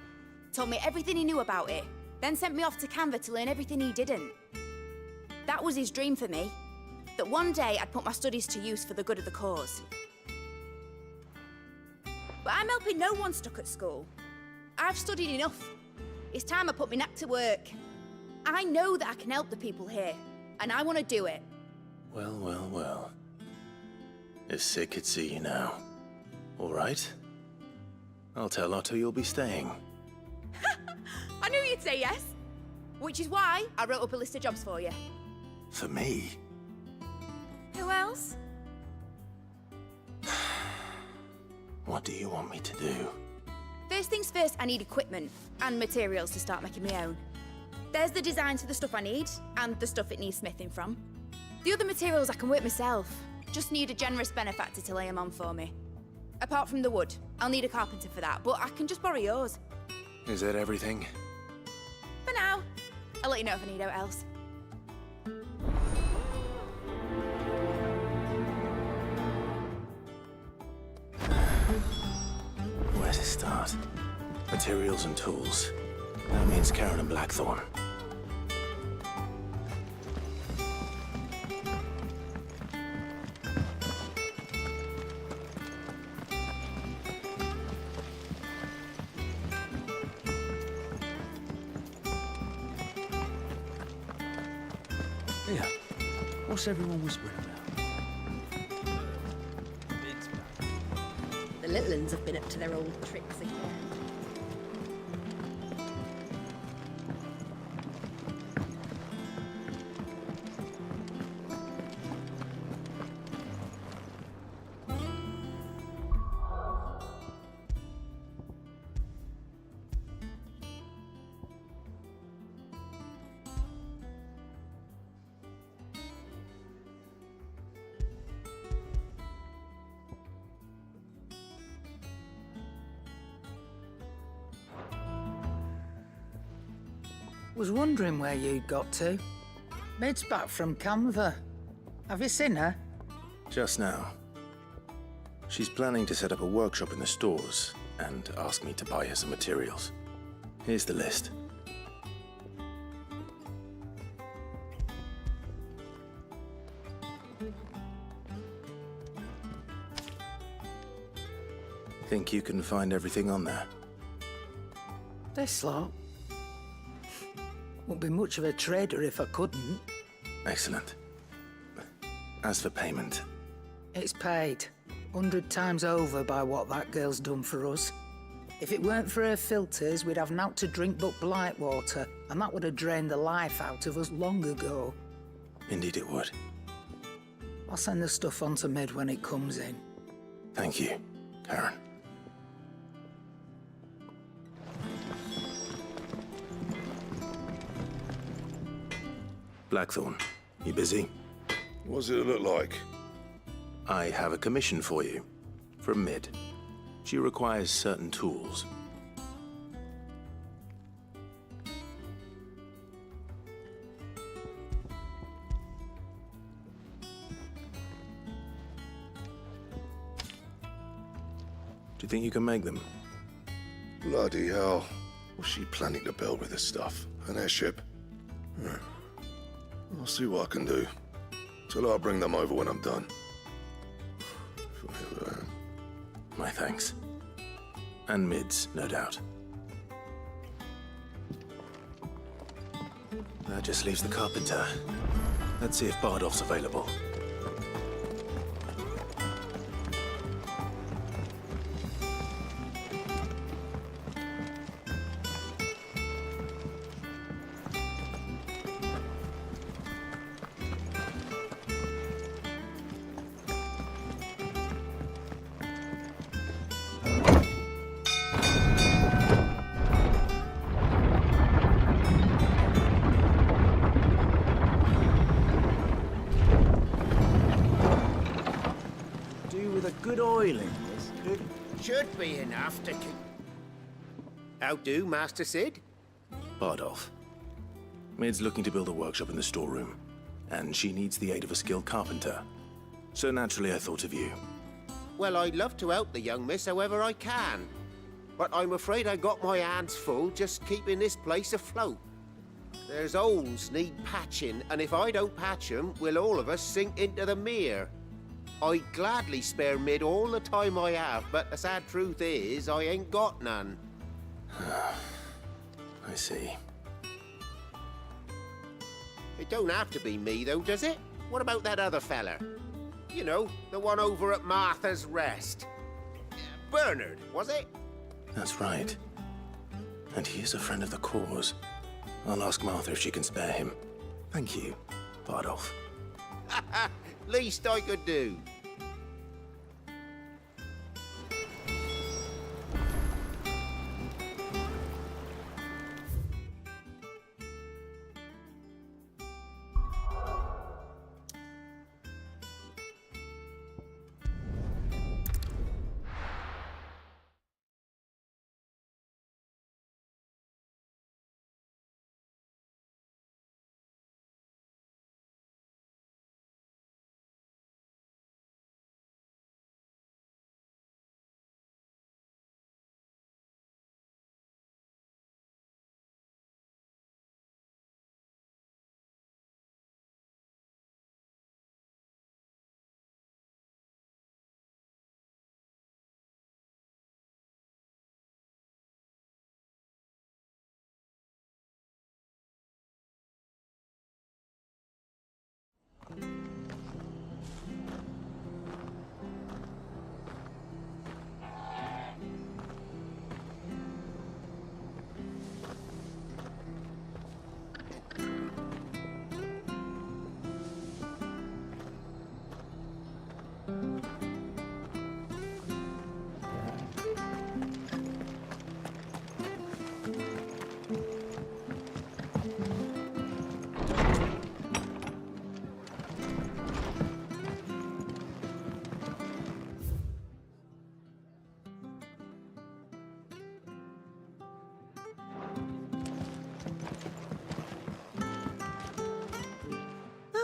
told me everything he knew about it, then sent me off to Canva to learn everything he didn't. That was his dream for me, that one day I'd put my studies to use for the good of the cause. But I'm helping no one stuck at school. I've studied enough. It's time I put my knack to work. I know that I can help the people here, and I want to do it. Well, well, well. If Sid could see you now. All right. I'll tell Otto you'll be staying. I knew you'd say yes. Which is why I wrote up a list of jobs for you. For me? Who else? What do you want me to do? First things first, I need equipment and materials to start making my own. There's the designs for the stuff I need and the stuff it needs smithing from. The other materials I can work myself. Just need a generous benefactor to lay them on for me. Apart from the wood, I'll need a carpenter for that, but I can just borrow yours. Is that everything? For now. I'll let you know if I need out else. Where to start? Materials and tools. That means Karen and Blackthorn. Here. What's everyone whispering about? The little uns have been up to their old tricks again. Was wondering where you got to. Mid's back from Canva. Have you seen her? Just now. She's planning to set up a workshop in the stores and asked me to buy her some materials. Here's the list. Think you can find everything on there? This lot. Wouldn't be much of a trader if I couldn't. Excellent. As for payment... It's paid. 100 times over by what that girl's done for us. If it weren't for her filters, we'd have naught to drink but blight water, and that would have drained the life out of us long ago. Indeed it would. I'll send the stuff on to Mid when it comes in. Thank you, Karen. Blackthorn, you busy? What does it look like? I have a commission for you, from Mid. She requires certain tools. Do you think you can make them? Bloody hell. What's she planning to build with this stuff? An airship? I'll see what I can do. Till I'll bring them over when I'm done. My thanks. And mids, no doubt. That just leaves the carpenter. Let's see if Bardolph's available. Good oiling, this should be enough to keep. How do, Master Sid? Bardolph. Mid's looking to build a workshop in the storeroom, and she needs the aid of a skilled carpenter. So naturally I thought of you. Well, I'd love to help the young miss however I can. But I'm afraid I got my hands full just keeping this place afloat. There's holes need patching, and if I don't patch them, will all of us sink into the mere. I'd gladly spare Mid all the time I have, but the sad truth is, I ain't got none. I see. It don't have to be me, though, does it? What about that other fella? You know, the one over at Martha's Rest. Bernard, was it? That's right. And he is a friend of the cause. I'll ask Martha if she can spare him. Thank you, Bardolph. Least I could do.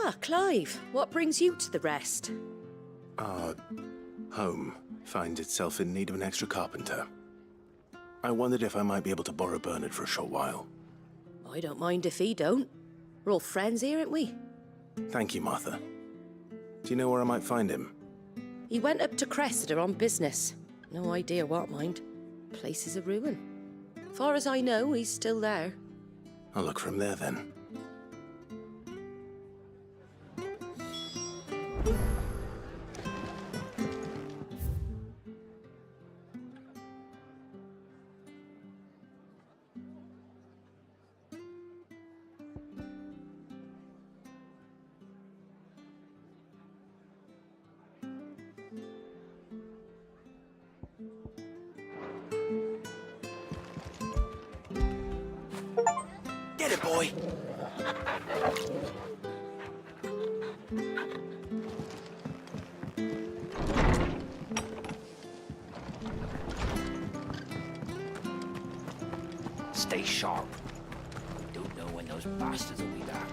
Ah, Clive, what brings you to the Rest? Our home finds itself in need of an extra carpenter. I wondered if I might be able to borrow Bernard for a short while. I don't mind if he don't. We're all friends here, aren't we? Thank you, Martha. Do you know where I might find him? He went up to Cressida on business. No idea what, mind. Place is a ruin. Far as I know, he's still there. I'll look for him there then. Get it, boy! Stay sharp. We don't know when those bastards will be back.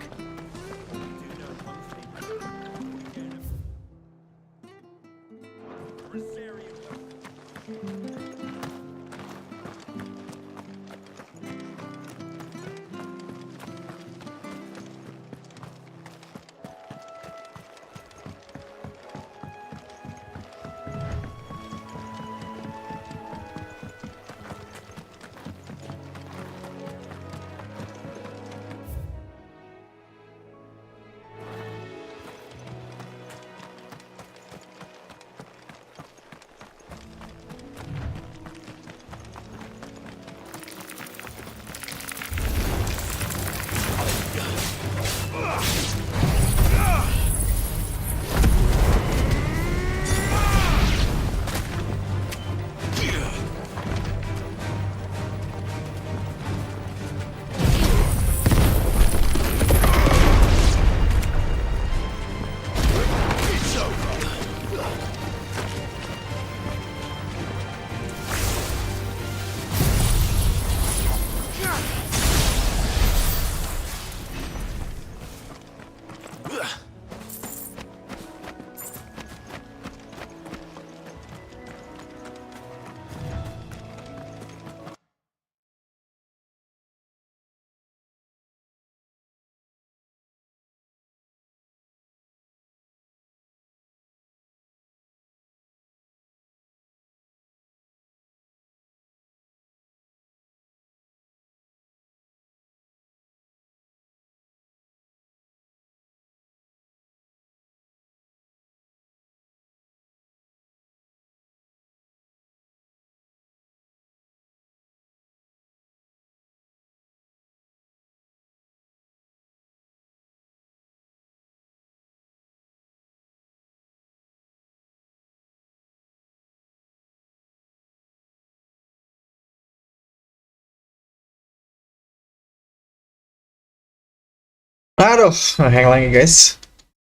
Aduh, hang lagi guys.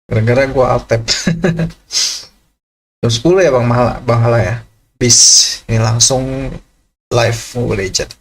Gara-gara gua alt tab. Jam 10 ya Bang Hala ya. Bis ini langsung live Mobile Legend.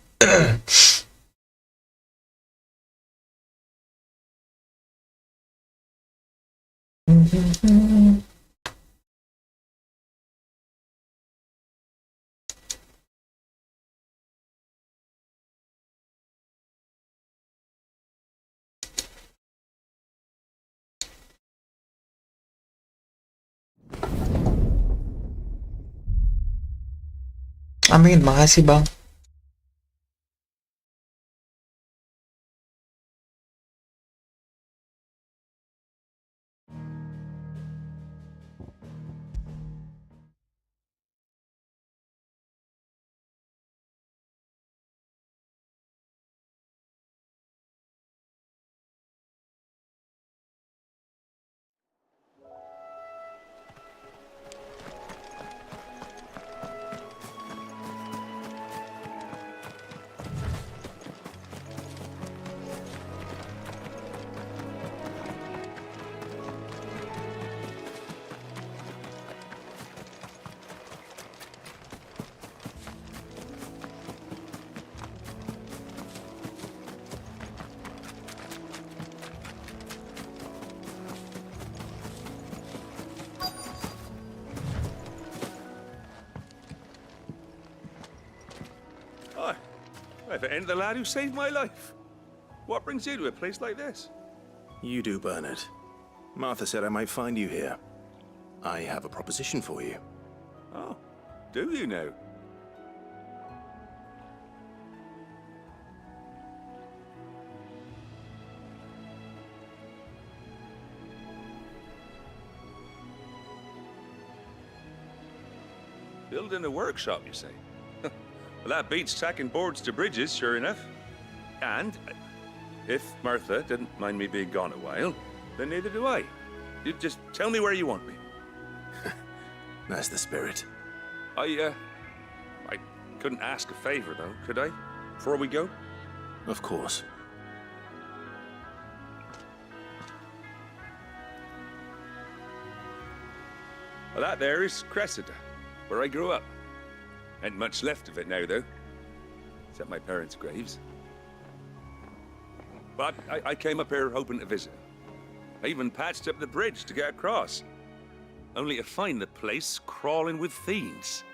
Amin, makasih Bang. Hi. If it ain't the lad who saved my life. What brings you to a place like this? You do, Bernard. Martha said I might find you here. I have a proposition for you. Oh, do you now? Building a workshop, you say? Well, that beats tacking boards to bridges, sure enough. And if Martha didn't mind me being gone a while, then neither do I. You just tell me where you want me. That's the spirit. I couldn't ask a favor, though, could I? Before we go? Of course. Well, that there is Cressida, where I grew up. Ain't much left of it now, though. Except my parents' graves. But I came up here hoping to visit. I even patched up the bridge to get across. Only to find the place crawling with fiends.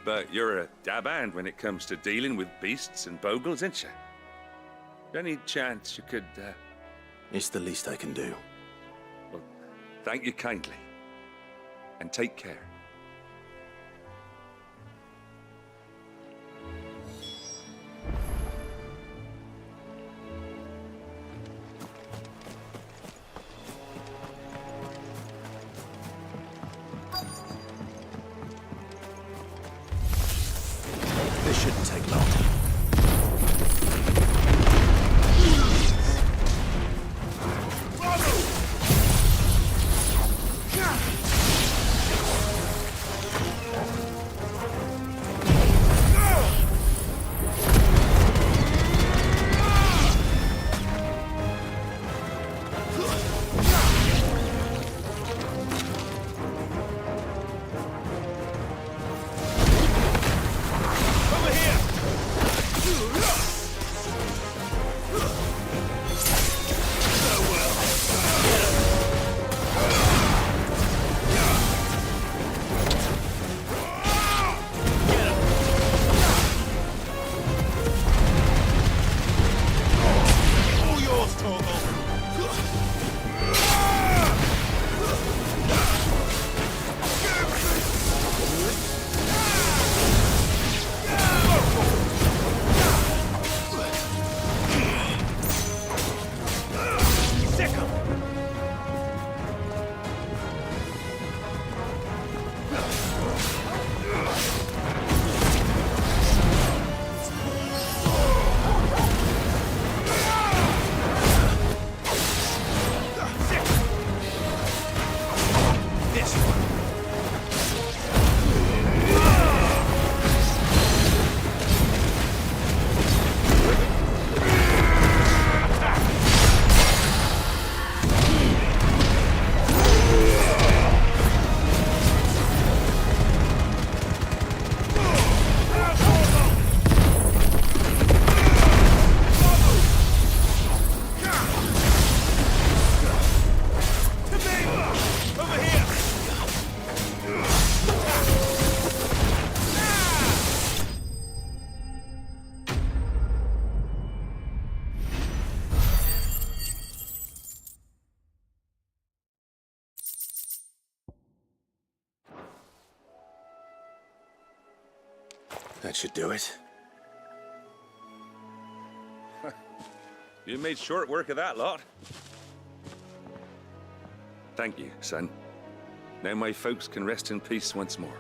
But you're a dab hand when it comes to dealing with beasts and bogles, ain't you? Any chance you could, It's the least I can do. Well, thank you kindly. And take care. This shouldn't take long. That should do it. You made short work of that lot. Thank you, son. Now my folks can rest in peace once more.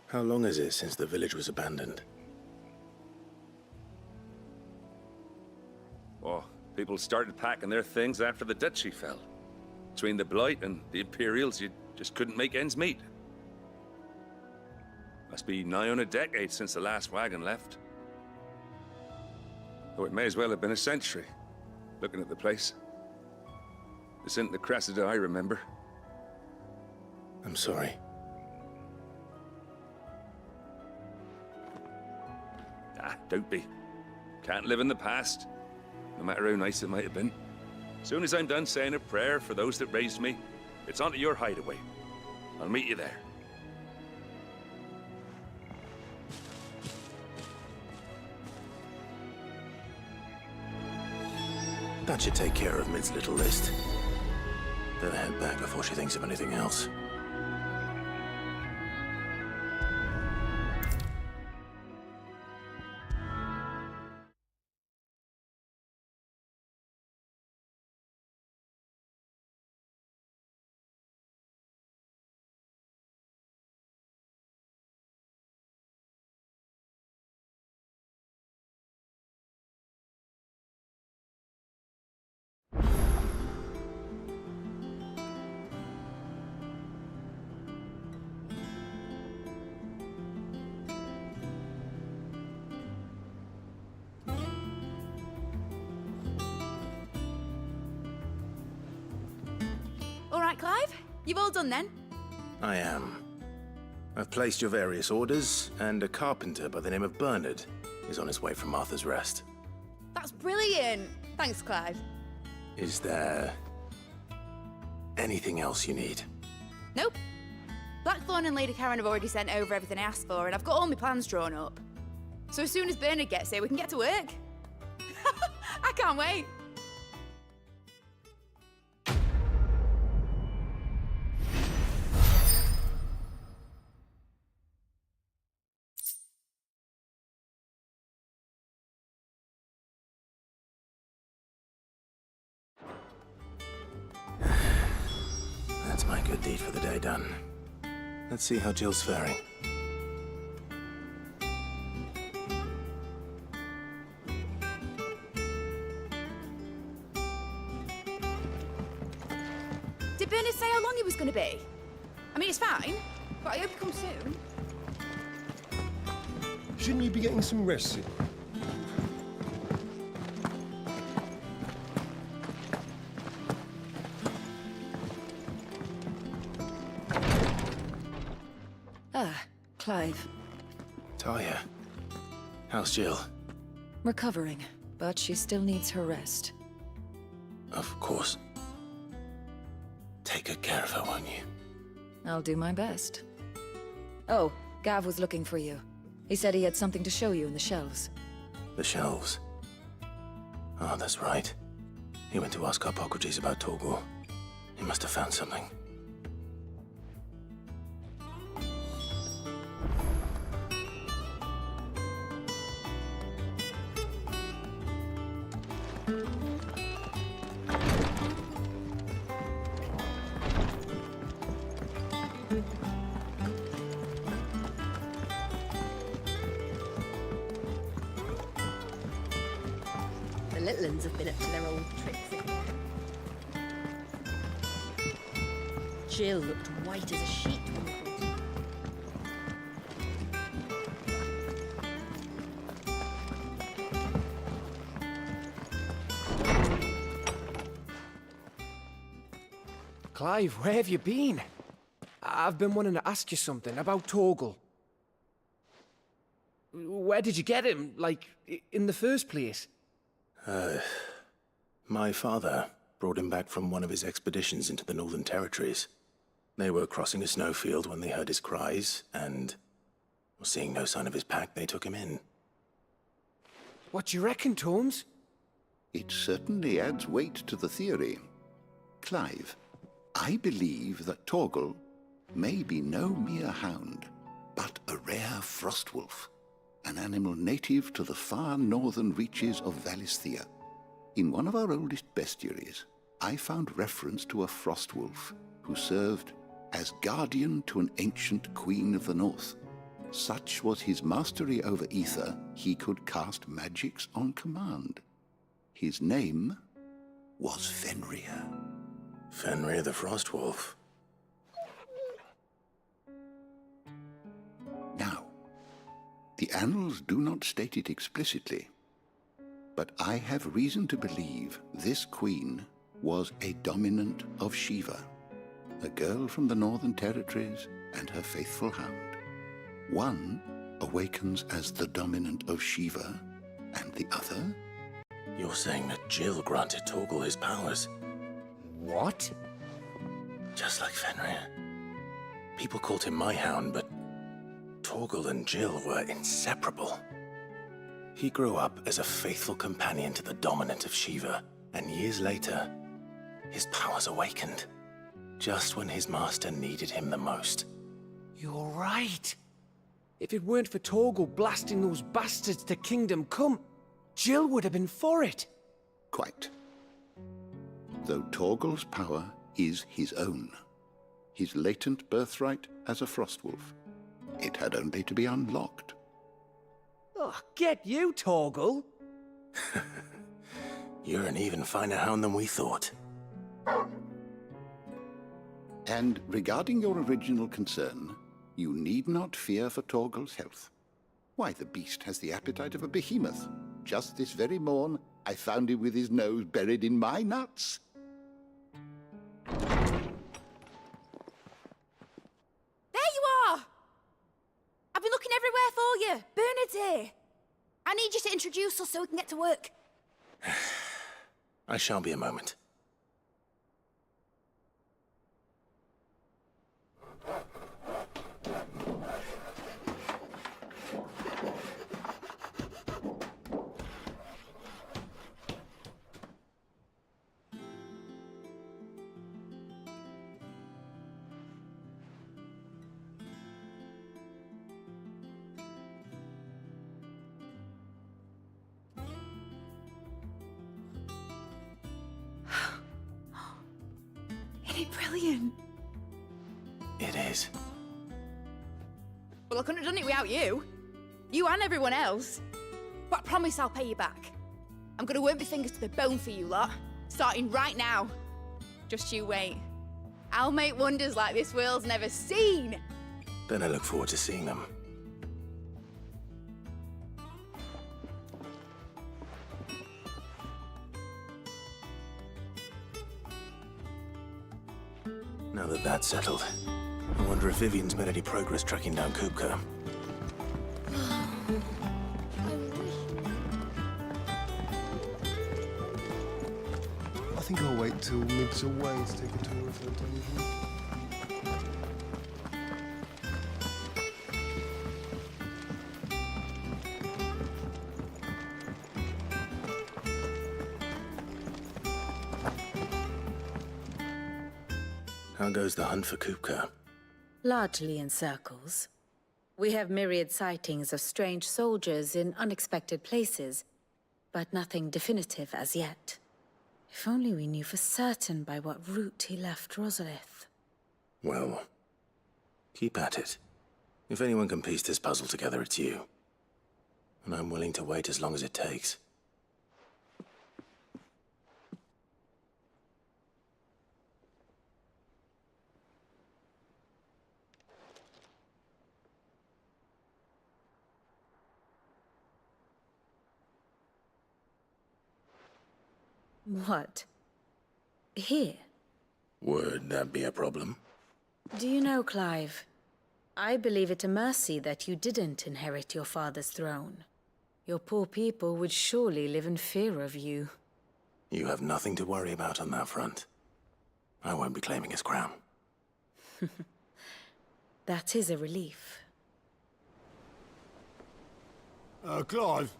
How long is it since the village was abandoned? Oh, people started packing their things after the duchy fell. Between the Blight and the Imperials, you just couldn't make ends meet. Must be nigh on a decade since the last wagon left. Though it may as well have been a century, looking at the place. This isn't the Cressida I remember. I'm sorry. Ah, don't be. Can't live in the past, no matter how nice it might have been. Soon as I'm done saying a prayer for those that raised me, it's on to your hideaway. I'll meet you there. That should take care of Mid's little list. Better head back before she thinks of anything else. All right, Clive? You've all done then? I am. I've placed your various orders, and a carpenter by the name of Bernard is on his way from Martha's Rest. That's brilliant. Thanks, Clive. Is there anything else you need? Nope. Blackthorn and Lady Karen have already sent over everything I asked for, and I've got all my plans drawn up. So as soon as Bernard gets here, we can get to work. I can't wait. That's my good deed for the day done. Let's see how Jill's faring. Did Bernard say how long he was going to be? I mean, it's fine, but I hope he comes soon. Shouldn't you be getting some rest soon? Ah, Clive. Talia, how's Jill? Recovering, but she still needs her rest. Of course. Take good care of her, won't you? I'll do my best. Oh, Gav was looking for you. He said he had something to show you in the shelves. The shelves. Oh, that's right. He went to ask Hippocrates about Torgor. He must have found something. The little uns have been up to their old tricks again. Jill looked white as a sheet when we brought her. Clive, where have you been? I've been wanting to ask you something about Torgal. Where did you get him, like, in the first place? My father brought him back from one of his expeditions into the Northern Territories. They were crossing a snowfield when they heard his cries, and seeing no sign of his pack, they took him in. What do you reckon, Tomes? It certainly adds weight to the theory. Clive, I believe that Torgal may be no mere hound, but a rare frostwolf, an animal native to the far northern reaches of Valisthea. In one of our oldest bestiaries, I found reference to a frostwolf who served as guardian to an ancient queen of the north. Such was his mastery over ether, he could cast magics on command. His name was Fenrir. Fenrir the Frostwolf. Now, the annals do not state it explicitly, but I have reason to believe this queen was a dominant of Shiva, a girl from the Northern Territories and her faithful hound. One awakens as the dominant of Shiva, and the other? You're saying that Jill granted Torgal his powers? What? Just like Fenrir. People called him my hound, but Torgal and Jill were inseparable. He grew up as a faithful companion to the dominant of Shiva, and years later, his powers awakened, just when his master needed him the most. You're right. If it weren't for Torgal blasting those bastards to Kingdom Come, Jill would have been for it. Quite. Though Torgal's power is his own, his latent birthright as a Frostwolf, it had only to be unlocked. Oh, get you, Torgal! You're an even finer hound than we thought. And regarding your original concern, you need not fear for Torgal's health. Why, the beast has the appetite of a behemoth. Just this very morn, I found him with his nose buried in my nuts. There you are! I've been looking everywhere for you. Bernard's here. I need you to introduce us so we can get to work. I shall be a moment. Isn't it brilliant? It is. Well, I couldn't have done it without you. You and everyone else. But I promise I'll pay you back. I'm gonna work my fingers to the bone for you lot, starting right now. Just you wait. I'll make wonders like this world's never seen. Then I look forward to seeing them. Now that that's settled, I wonder if Vivian's made any progress tracking down Kupka. I think I'll wait till mid's away to take a tour of her dungeon. How goes the hunt for Kupka? Largely in circles. We have myriad sightings of strange soldiers in unexpected places, but nothing definitive as yet. If only we knew for certain by what route he left Rosalith. Well, keep at it. If anyone can piece this puzzle together, it's you. And I'm willing to wait as long as it takes. What? Here? Would that be a problem? Do you know, Clive? I believe it a mercy that you didn't inherit your father's throne. Your poor people would surely live in fear of you. You have nothing to worry about on that front. I won't be claiming his crown. That is a relief. Clive,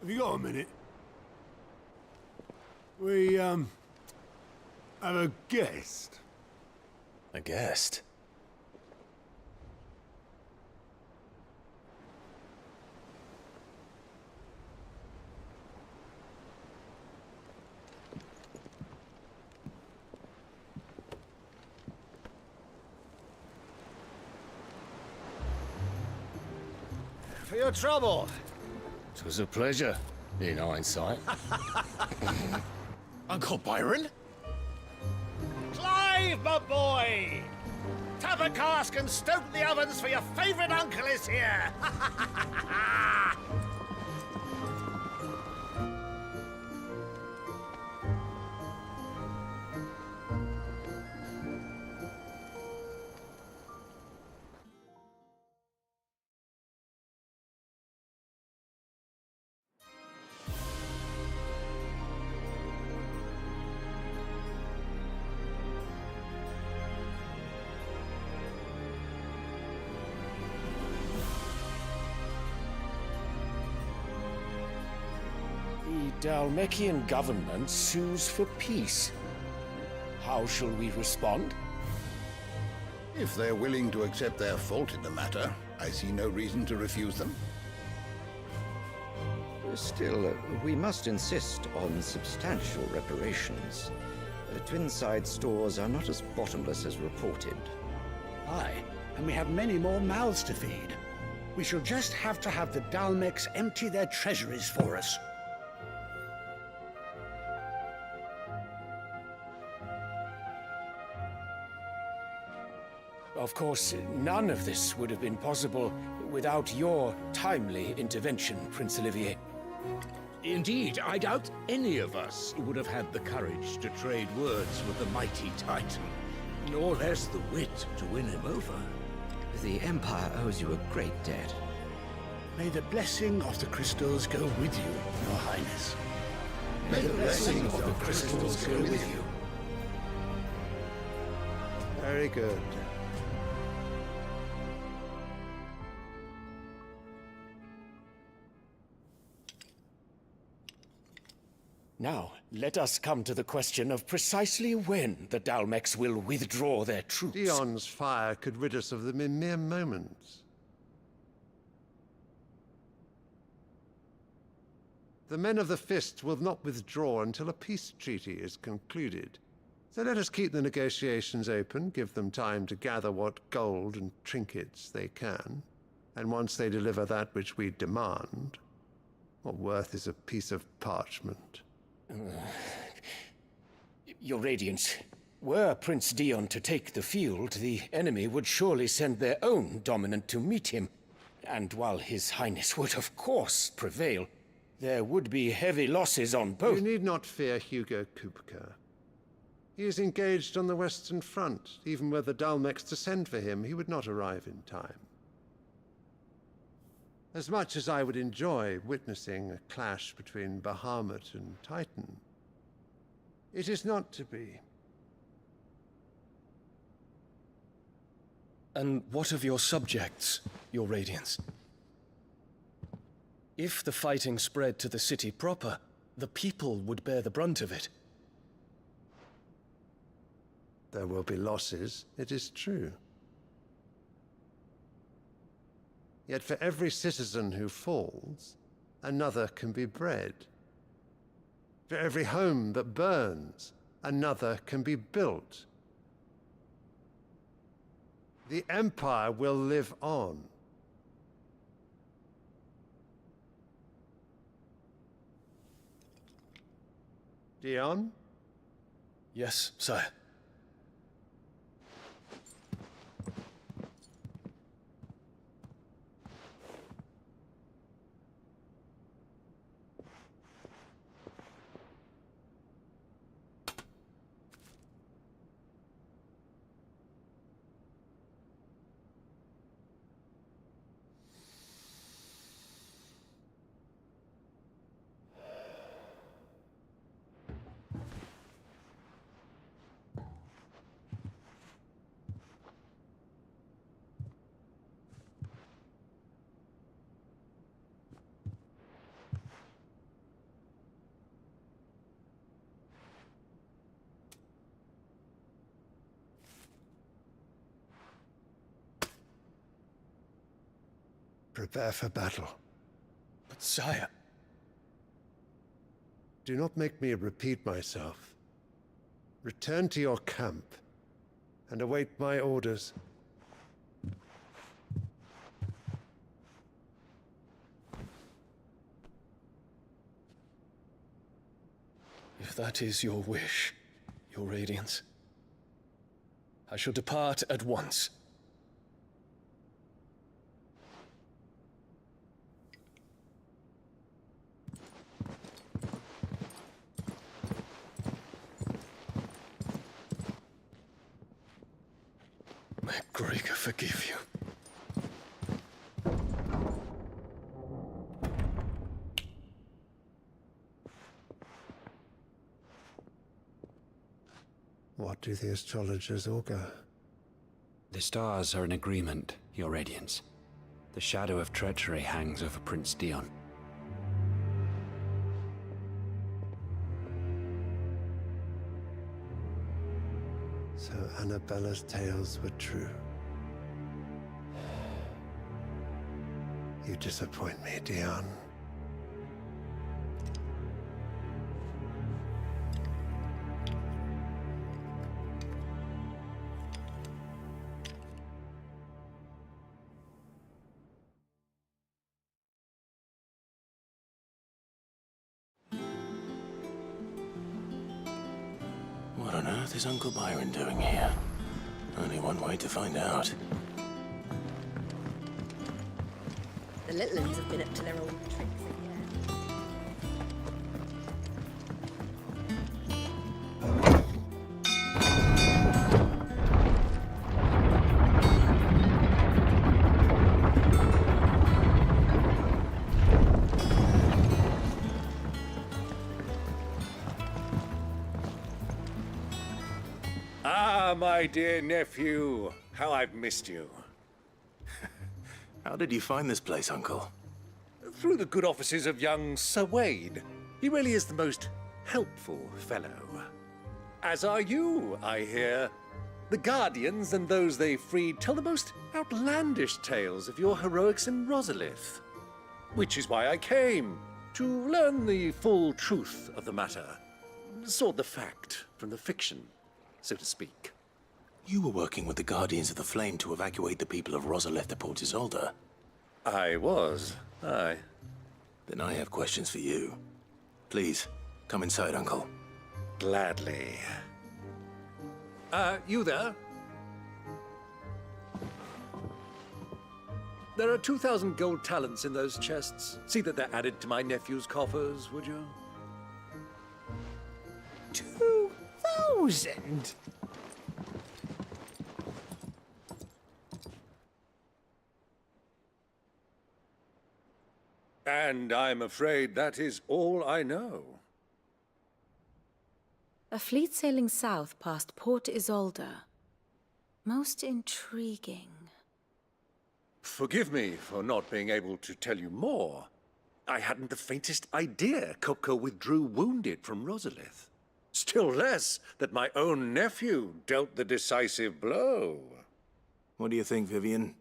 have you got a minute? We, have a guest. A guest? for your trouble. It was a pleasure, in hindsight. Uncle Byron? Clive, my boy! Tap a cask and stoke the ovens, for your favourite uncle is here! The Dalmekian government sues for peace. How shall we respond? If they're willing to accept their fault in the matter, I see no reason to refuse them. Still, we must insist on substantial reparations. Twinside stores are not as bottomless as reported. Aye, and we have many more mouths to feed. We shall just have to have the Dalmeks empty their treasuries for us. Of course, none of this would have been possible without your timely intervention, Prince Olivier. Indeed, I doubt any of us would have had the courage to trade words with the mighty Titan, nor less the wit to win him over. The Empire owes you a great debt. May the blessing of the crystals go with you, Your Highness. May the blessing of the crystals go with you. Very good. Now, let us come to the question of precisely when the Dalmeks will withdraw their troops. Dion's fire could rid us of them in mere moments. The men of the Fist will not withdraw until a peace treaty is concluded. So let us keep the negotiations open, give them time to gather what gold and trinkets they can. And once they deliver that which we demand, what worth is a piece of parchment? Your Radiance, were Prince Dion to take the field, the enemy would surely send their own dominant to meet him. And while His Highness would of course prevail, there would be heavy losses on both. You need not fear Hugo Kupka. He is engaged on the Western Front. Even were the Dalmeks to send for him, he would not arrive in time. As much as I would enjoy witnessing a clash between Bahamut and Titan, it is not to be. And what of your subjects, Your Radiance? If the fighting spread to the city proper, the people would bear the brunt of it. There will be losses, it is true. Yet for every citizen who falls, another can be bred. For every home that burns, another can be built. The Empire will live on. Dion? Yes, sire. Prepare for battle. But sire... Do not make me repeat myself. Return to your camp and await my orders. If that is your wish, Your Radiance, I shall depart at once. May Gregor forgive you. What do the astrologers augur? The stars are in agreement, Your Radiance. The shadow of treachery hangs over Prince Dion. So Annabella's tales were true. You disappoint me, Dion. What on earth is Uncle Byron doing here? Only one way to find out. The little ones have been up to their old tricks again. Ah, my dear nephew. How I've missed you. How did you find this place, Uncle? Through the good offices of young Sir Wade. He really is the most helpful fellow. As are you, I hear. The Guardians and those they freed tell the most outlandish tales of your heroics in Rosalith. Which is why I came, to learn the full truth of the matter. Sort the fact from the fiction, so to speak. You were working with the Guardians of the Flame to evacuate the people of Rosalith to Port Isolde. I was, aye. Then I have questions for you. Please, come inside, Uncle. Gladly. You there? There are 2,000 gold talents in those chests. See that they're added to my nephew's coffers, would you? 2,000? And I'm afraid that is all I know. A fleet sailing south past Port Isolde. Most intriguing. Forgive me for not being able to tell you more. I hadn't the faintest idea Kupka withdrew wounded from Rosalith. Still less that my own nephew dealt the decisive blow. What do you think, Vivian?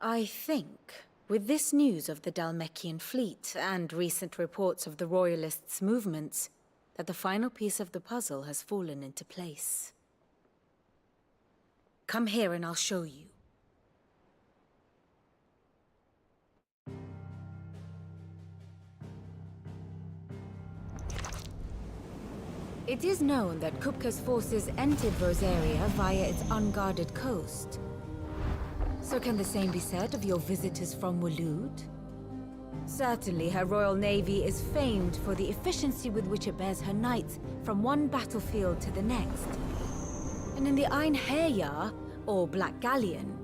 I think, with this news of the Dhalmekian fleet and recent reports of the Royalists' movements, that the final piece of the puzzle has fallen into place. Come here and I'll show you. It is known that Kupka's forces entered Rosaria via its unguarded coast. So can the same be said of your visitors from Waloed? Certainly, her Royal Navy is famed for the efficiency with which it bears her knights from one battlefield to the next. And in the Einherjar, or Black Galleon,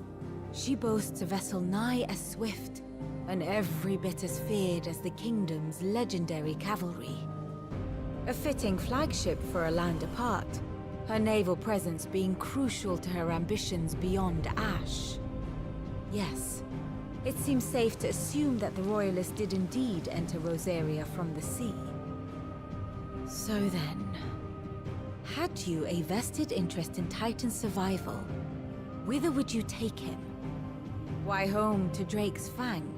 she boasts a vessel nigh as swift, and every bit as feared as the kingdom's legendary cavalry. A fitting flagship for a land apart, her naval presence being crucial to her ambitions beyond Ash. Yes, it seems safe to assume that the Royalists did indeed enter Rosaria from the sea. So then, had you a vested interest in Titan's survival, whither would you take him? Why, home to Drake's Fang,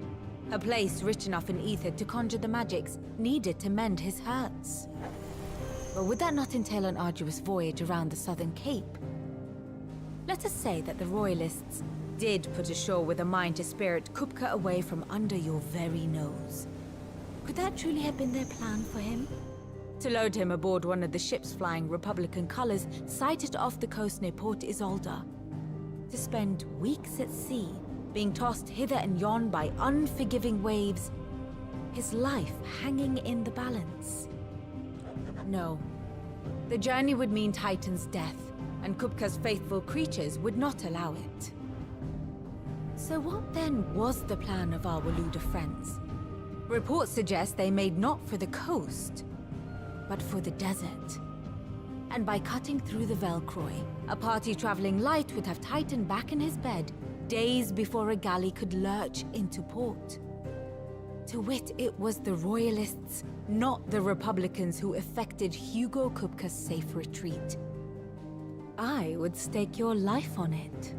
a place rich enough in ether to conjure the magics needed to mend his hurts. Or would that not entail an arduous voyage around the southern cape? Let us say that the Royalists did put ashore with a mind to spirit Kupka away from under your very nose. Could that truly have been their plan for him? to load him aboard one of the ships flying Republican colors sighted off the coast near Port Isolde, to spend weeks at sea, being tossed hither and yon by unforgiving waves, his life hanging in the balance. No, the journey would mean Titan's death, and Kupka's faithful creatures would not allow it. So what then was the plan of our Waluda friends? Reports suggest they made not for the coast, but for the desert. And by cutting through the Velcroy, a party traveling light would have Titan back in his bed days before a galley could lurch into port. To wit, it was the Royalists, not the Republicans, who effected Hugo Kupka's safe retreat. I would stake your life on it.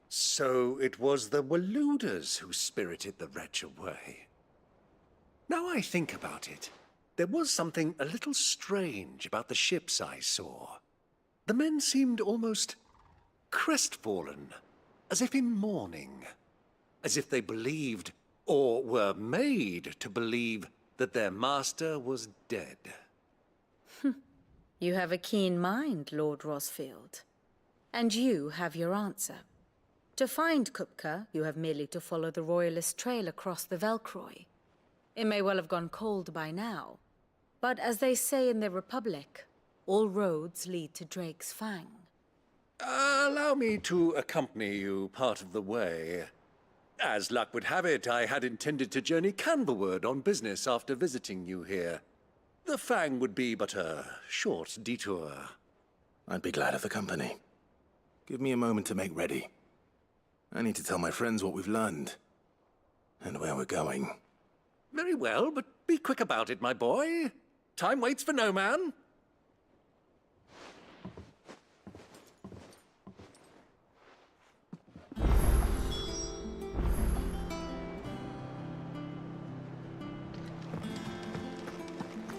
So it was the Waludas who spirited the wretch away. Now I think about it, there was something a little strange about the ships I saw. The men seemed almost crestfallen, as if in mourning, as if they believed, or were made to believe, that their master was dead. You have a keen mind, Lord Rosfield. And you have your answer. To find Kupka, you have merely to follow the Royalist trail across the Velcroy. It may well have gone cold by now, but as they say in the Republic, all roads lead to Drake's Fang. Allow me to accompany you part of the way. As luck would have it, I had intended to journey Canberward on business after visiting you here. The Fang would be but a short detour. I'd be glad of the company. Give me a moment to make ready. I need to tell my friends what we've learned, and where we're going. Very well, but be quick about it, my boy. Time waits for no man.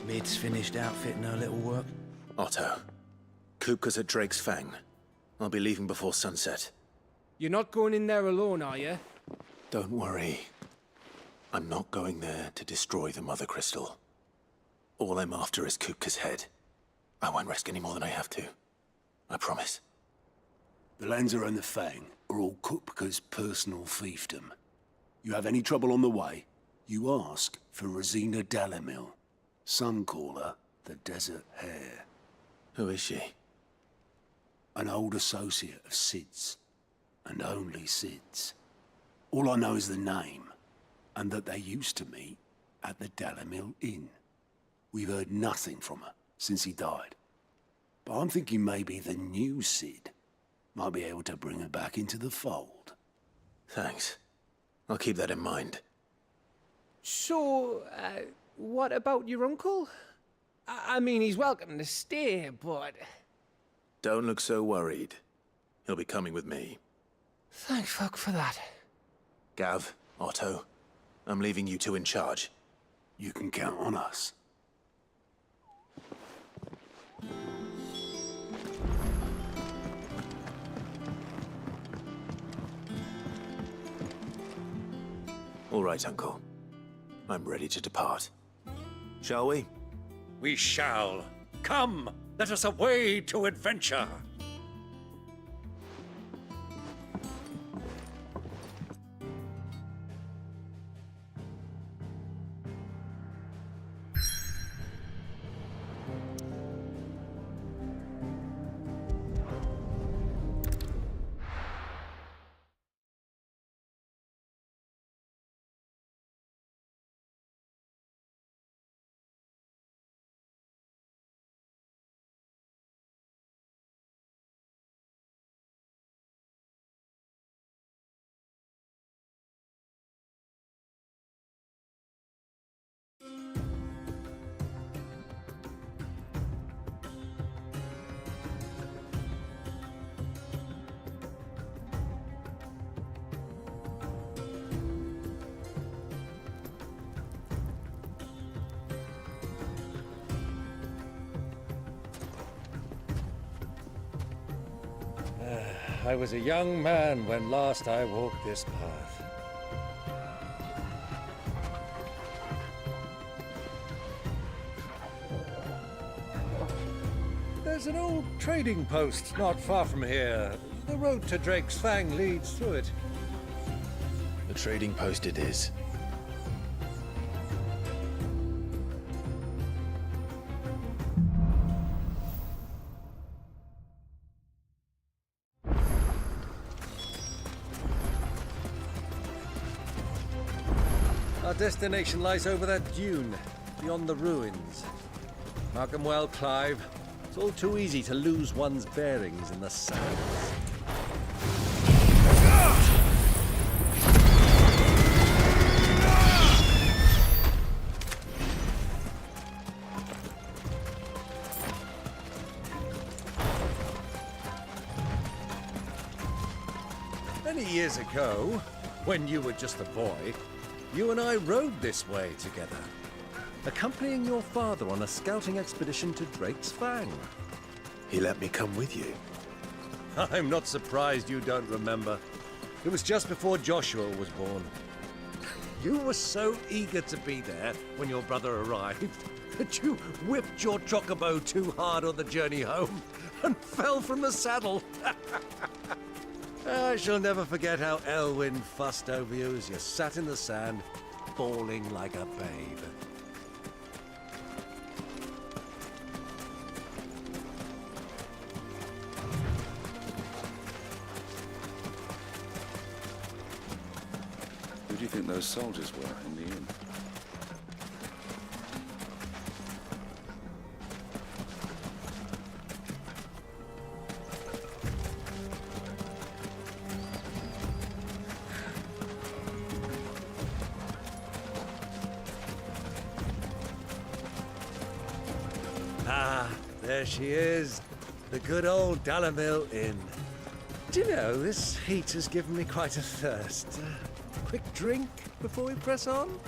Mid's finished outfitting her little work. Otto, Kupka's at Drake's Fang. I'll be leaving before sunset. You're not going in there alone, are you? Don't worry. I'm not going there to destroy the Mother Crystal. All I'm after is Kupka's head. I won't risk any more than I have to. I promise. The Lanza and the Fang are all Kupka's personal fiefdom. You have any trouble on the way, you ask for Rosina Dalamil. Some call her the Desert Hare. Who is she? An old associate of Sid's, and only Sid's. All I know is the name, and that they used to meet at the Dalamil Inn. We've heard nothing from her since he died. But I'm thinking maybe the new Sid might be able to bring her back into the fold. Thanks. I'll keep that in mind. So, what about your uncle? I mean, he's welcome to stay, but... Don't look so worried. He'll be coming with me. Thank fuck for that. Gav, Otto, I'm leaving you two in charge. You can count on us. All right, Uncle. I'm ready to depart. Shall we? We shall. Come, let us away to adventure. I was a young man when last I walked this path. There's an old trading post not far from here. The road to Drake's Fang leads through it. The trading post it is. Our destination lies over that dune, beyond the ruins. Mark 'em well, Clive. It's all too easy to lose one's bearings in the sands. Many years ago, when you were just a boy, you and I rode this way together, accompanying your father on a scouting expedition to Drake's Fang. He let me come with you. I'm not surprised you don't remember. It was just before Joshua was born. You were so eager to be there when your brother arrived that you whipped your chocobo too hard on the journey home and fell from the saddle. I shall never forget how Elwyn fussed over you as you sat in the sand, bawling like a babe. Who do you think those soldiers were in the inn? Ah, there she is. The good old Dalamil Inn. Do you know, this heat has given me quite a thirst. Quick drink before we press on?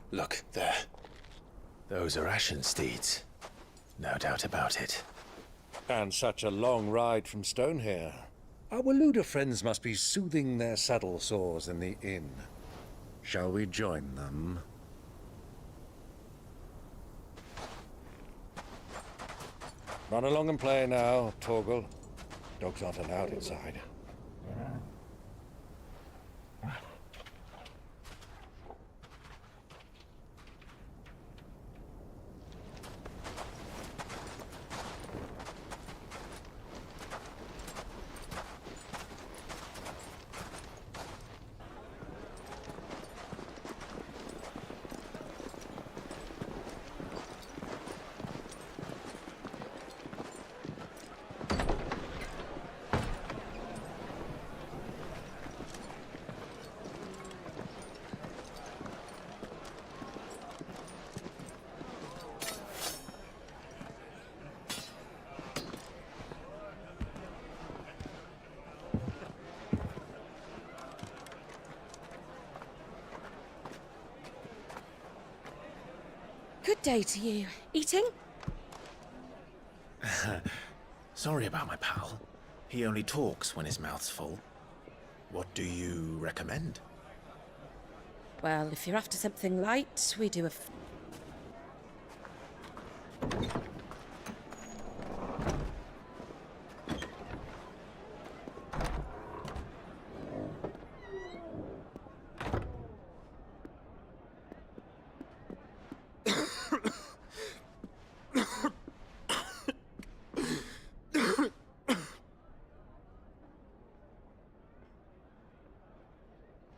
Look, there. Those are Ashen steeds. No doubt about it. And such a long ride from Stonehair. Our Waluda friends must be soothing their saddle sores in the inn. Shall we join them? Run along and play now, Torgal. Dogs aren't allowed inside. Good day to you. Eating? Sorry about my pal. He only talks when his mouth's full. What do you recommend? Well, if you're after something light, we do a...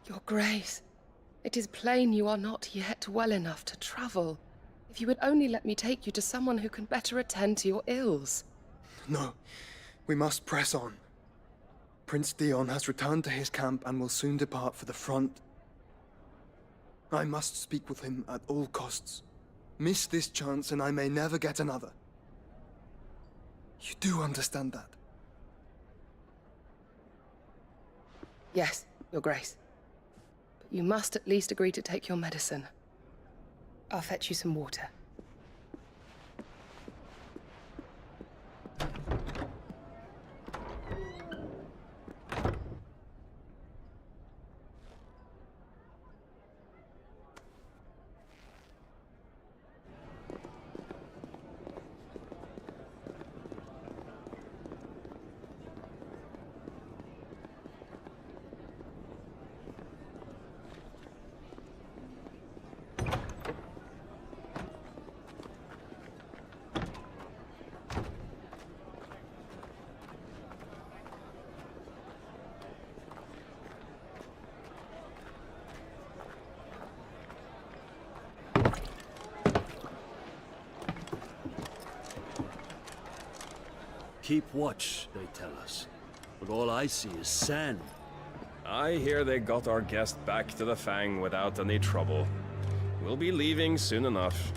Your Grace, it is plain you are not yet well enough to travel. If you would only let me take you to someone who can better attend to your ills. No, we must press on. Prince Dion has returned to his camp and will soon depart for the front. I must speak with him at all costs. Miss this chance and I may never get another. You do understand that? Yes, Your Grace. But you must at least agree to take your medicine. I'll fetch you some water. Keep watch, they tell us. But all I see is sand. I hear they got our guest back to the Fang without any trouble. We'll be leaving soon enough.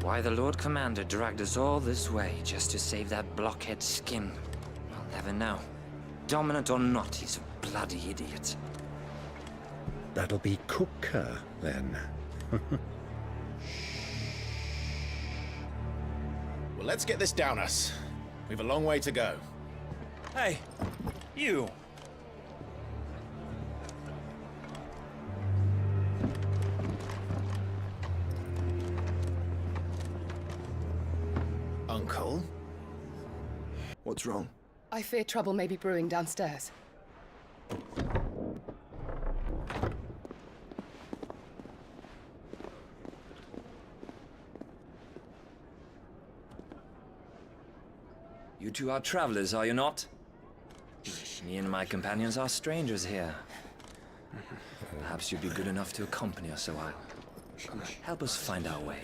Why the Lord Commander dragged us all this way just to save that blockhead skin, I'll never know. Dominant or not, he's a bloody idiot. That'll be Cooker, then. Well, let's get this down us. We've a long way to go. Hey, you! Uncle? What's wrong? I fear trouble may be brewing downstairs. You two are travelers, are you not? Me and my companions are strangers here. Perhaps you'd be good enough to accompany us a while. Help us find our way.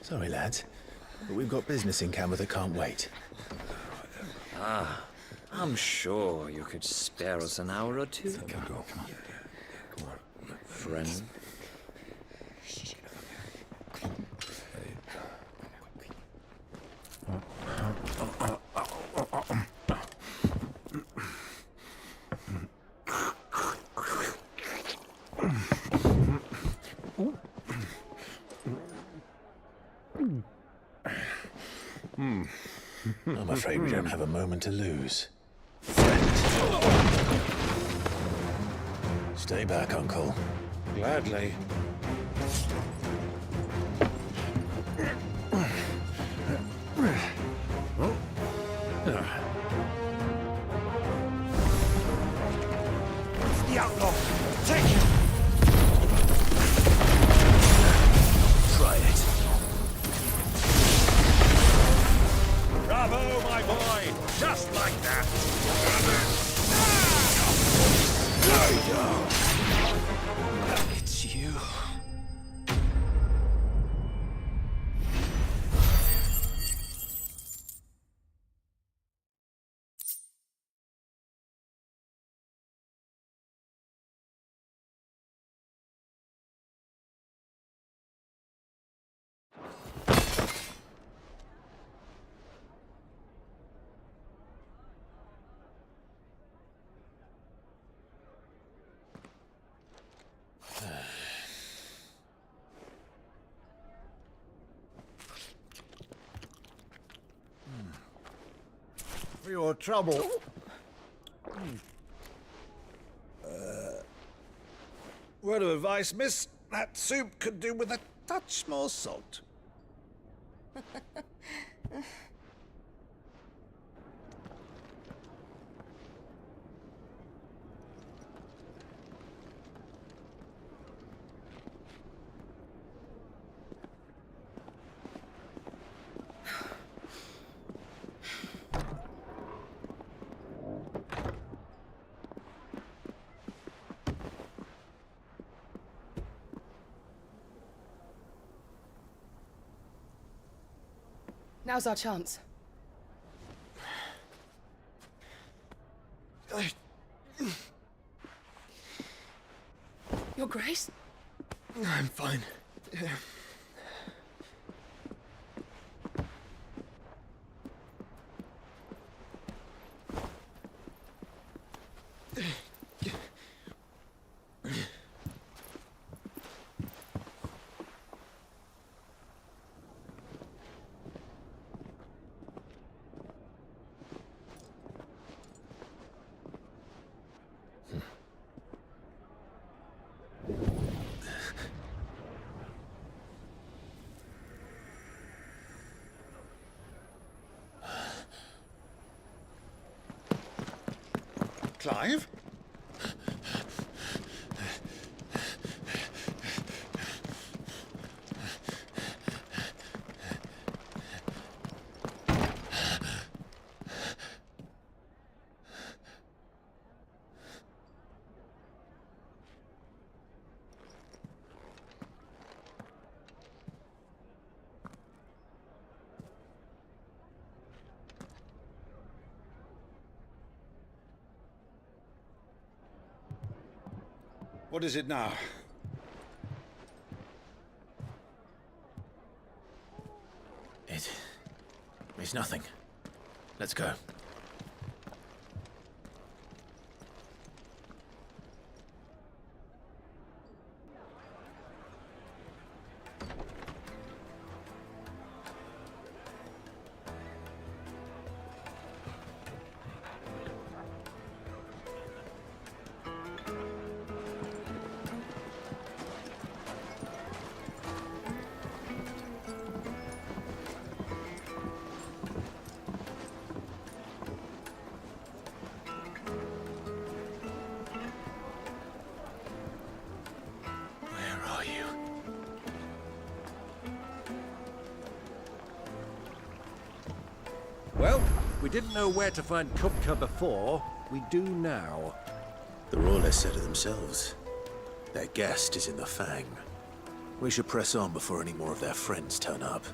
Sorry, lads, but we've got business in camera that can't wait. Ah, I'm sure you could spare us an hour or two. Come on. Friend. I'm afraid we don't have a moment to lose. Stay back, Uncle. Gladly. The outlaw! Take him! Try it. Bravo, my boy! Just like that! It's you. For your trouble. Word of advice, miss. That soup could do with a touch more salt. Now's our chance. Your Grace? I'm fine. Clive? What is it now? It's nothing. Let's go. Well, we didn't know where to find Kupka before. We do now. The Rawlers said it themselves. Their guest is in the Fang. We should press on before any more of their friends turn up.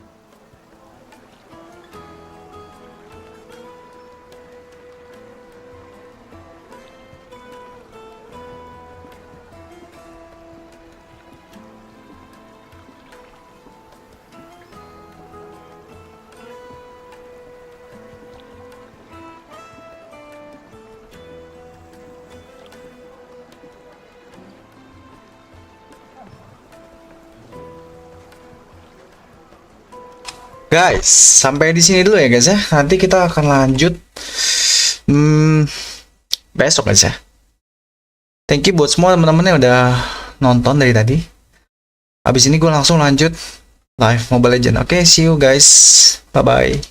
Guys, sampai di sini dulu ya guys ya. Nanti kita akan lanjut besok guys ya. Thank you buat semua teman-teman yang udah nonton dari tadi. Habis ini gue langsung lanjut live Mobile Legends. Oke, see you guys. Bye bye.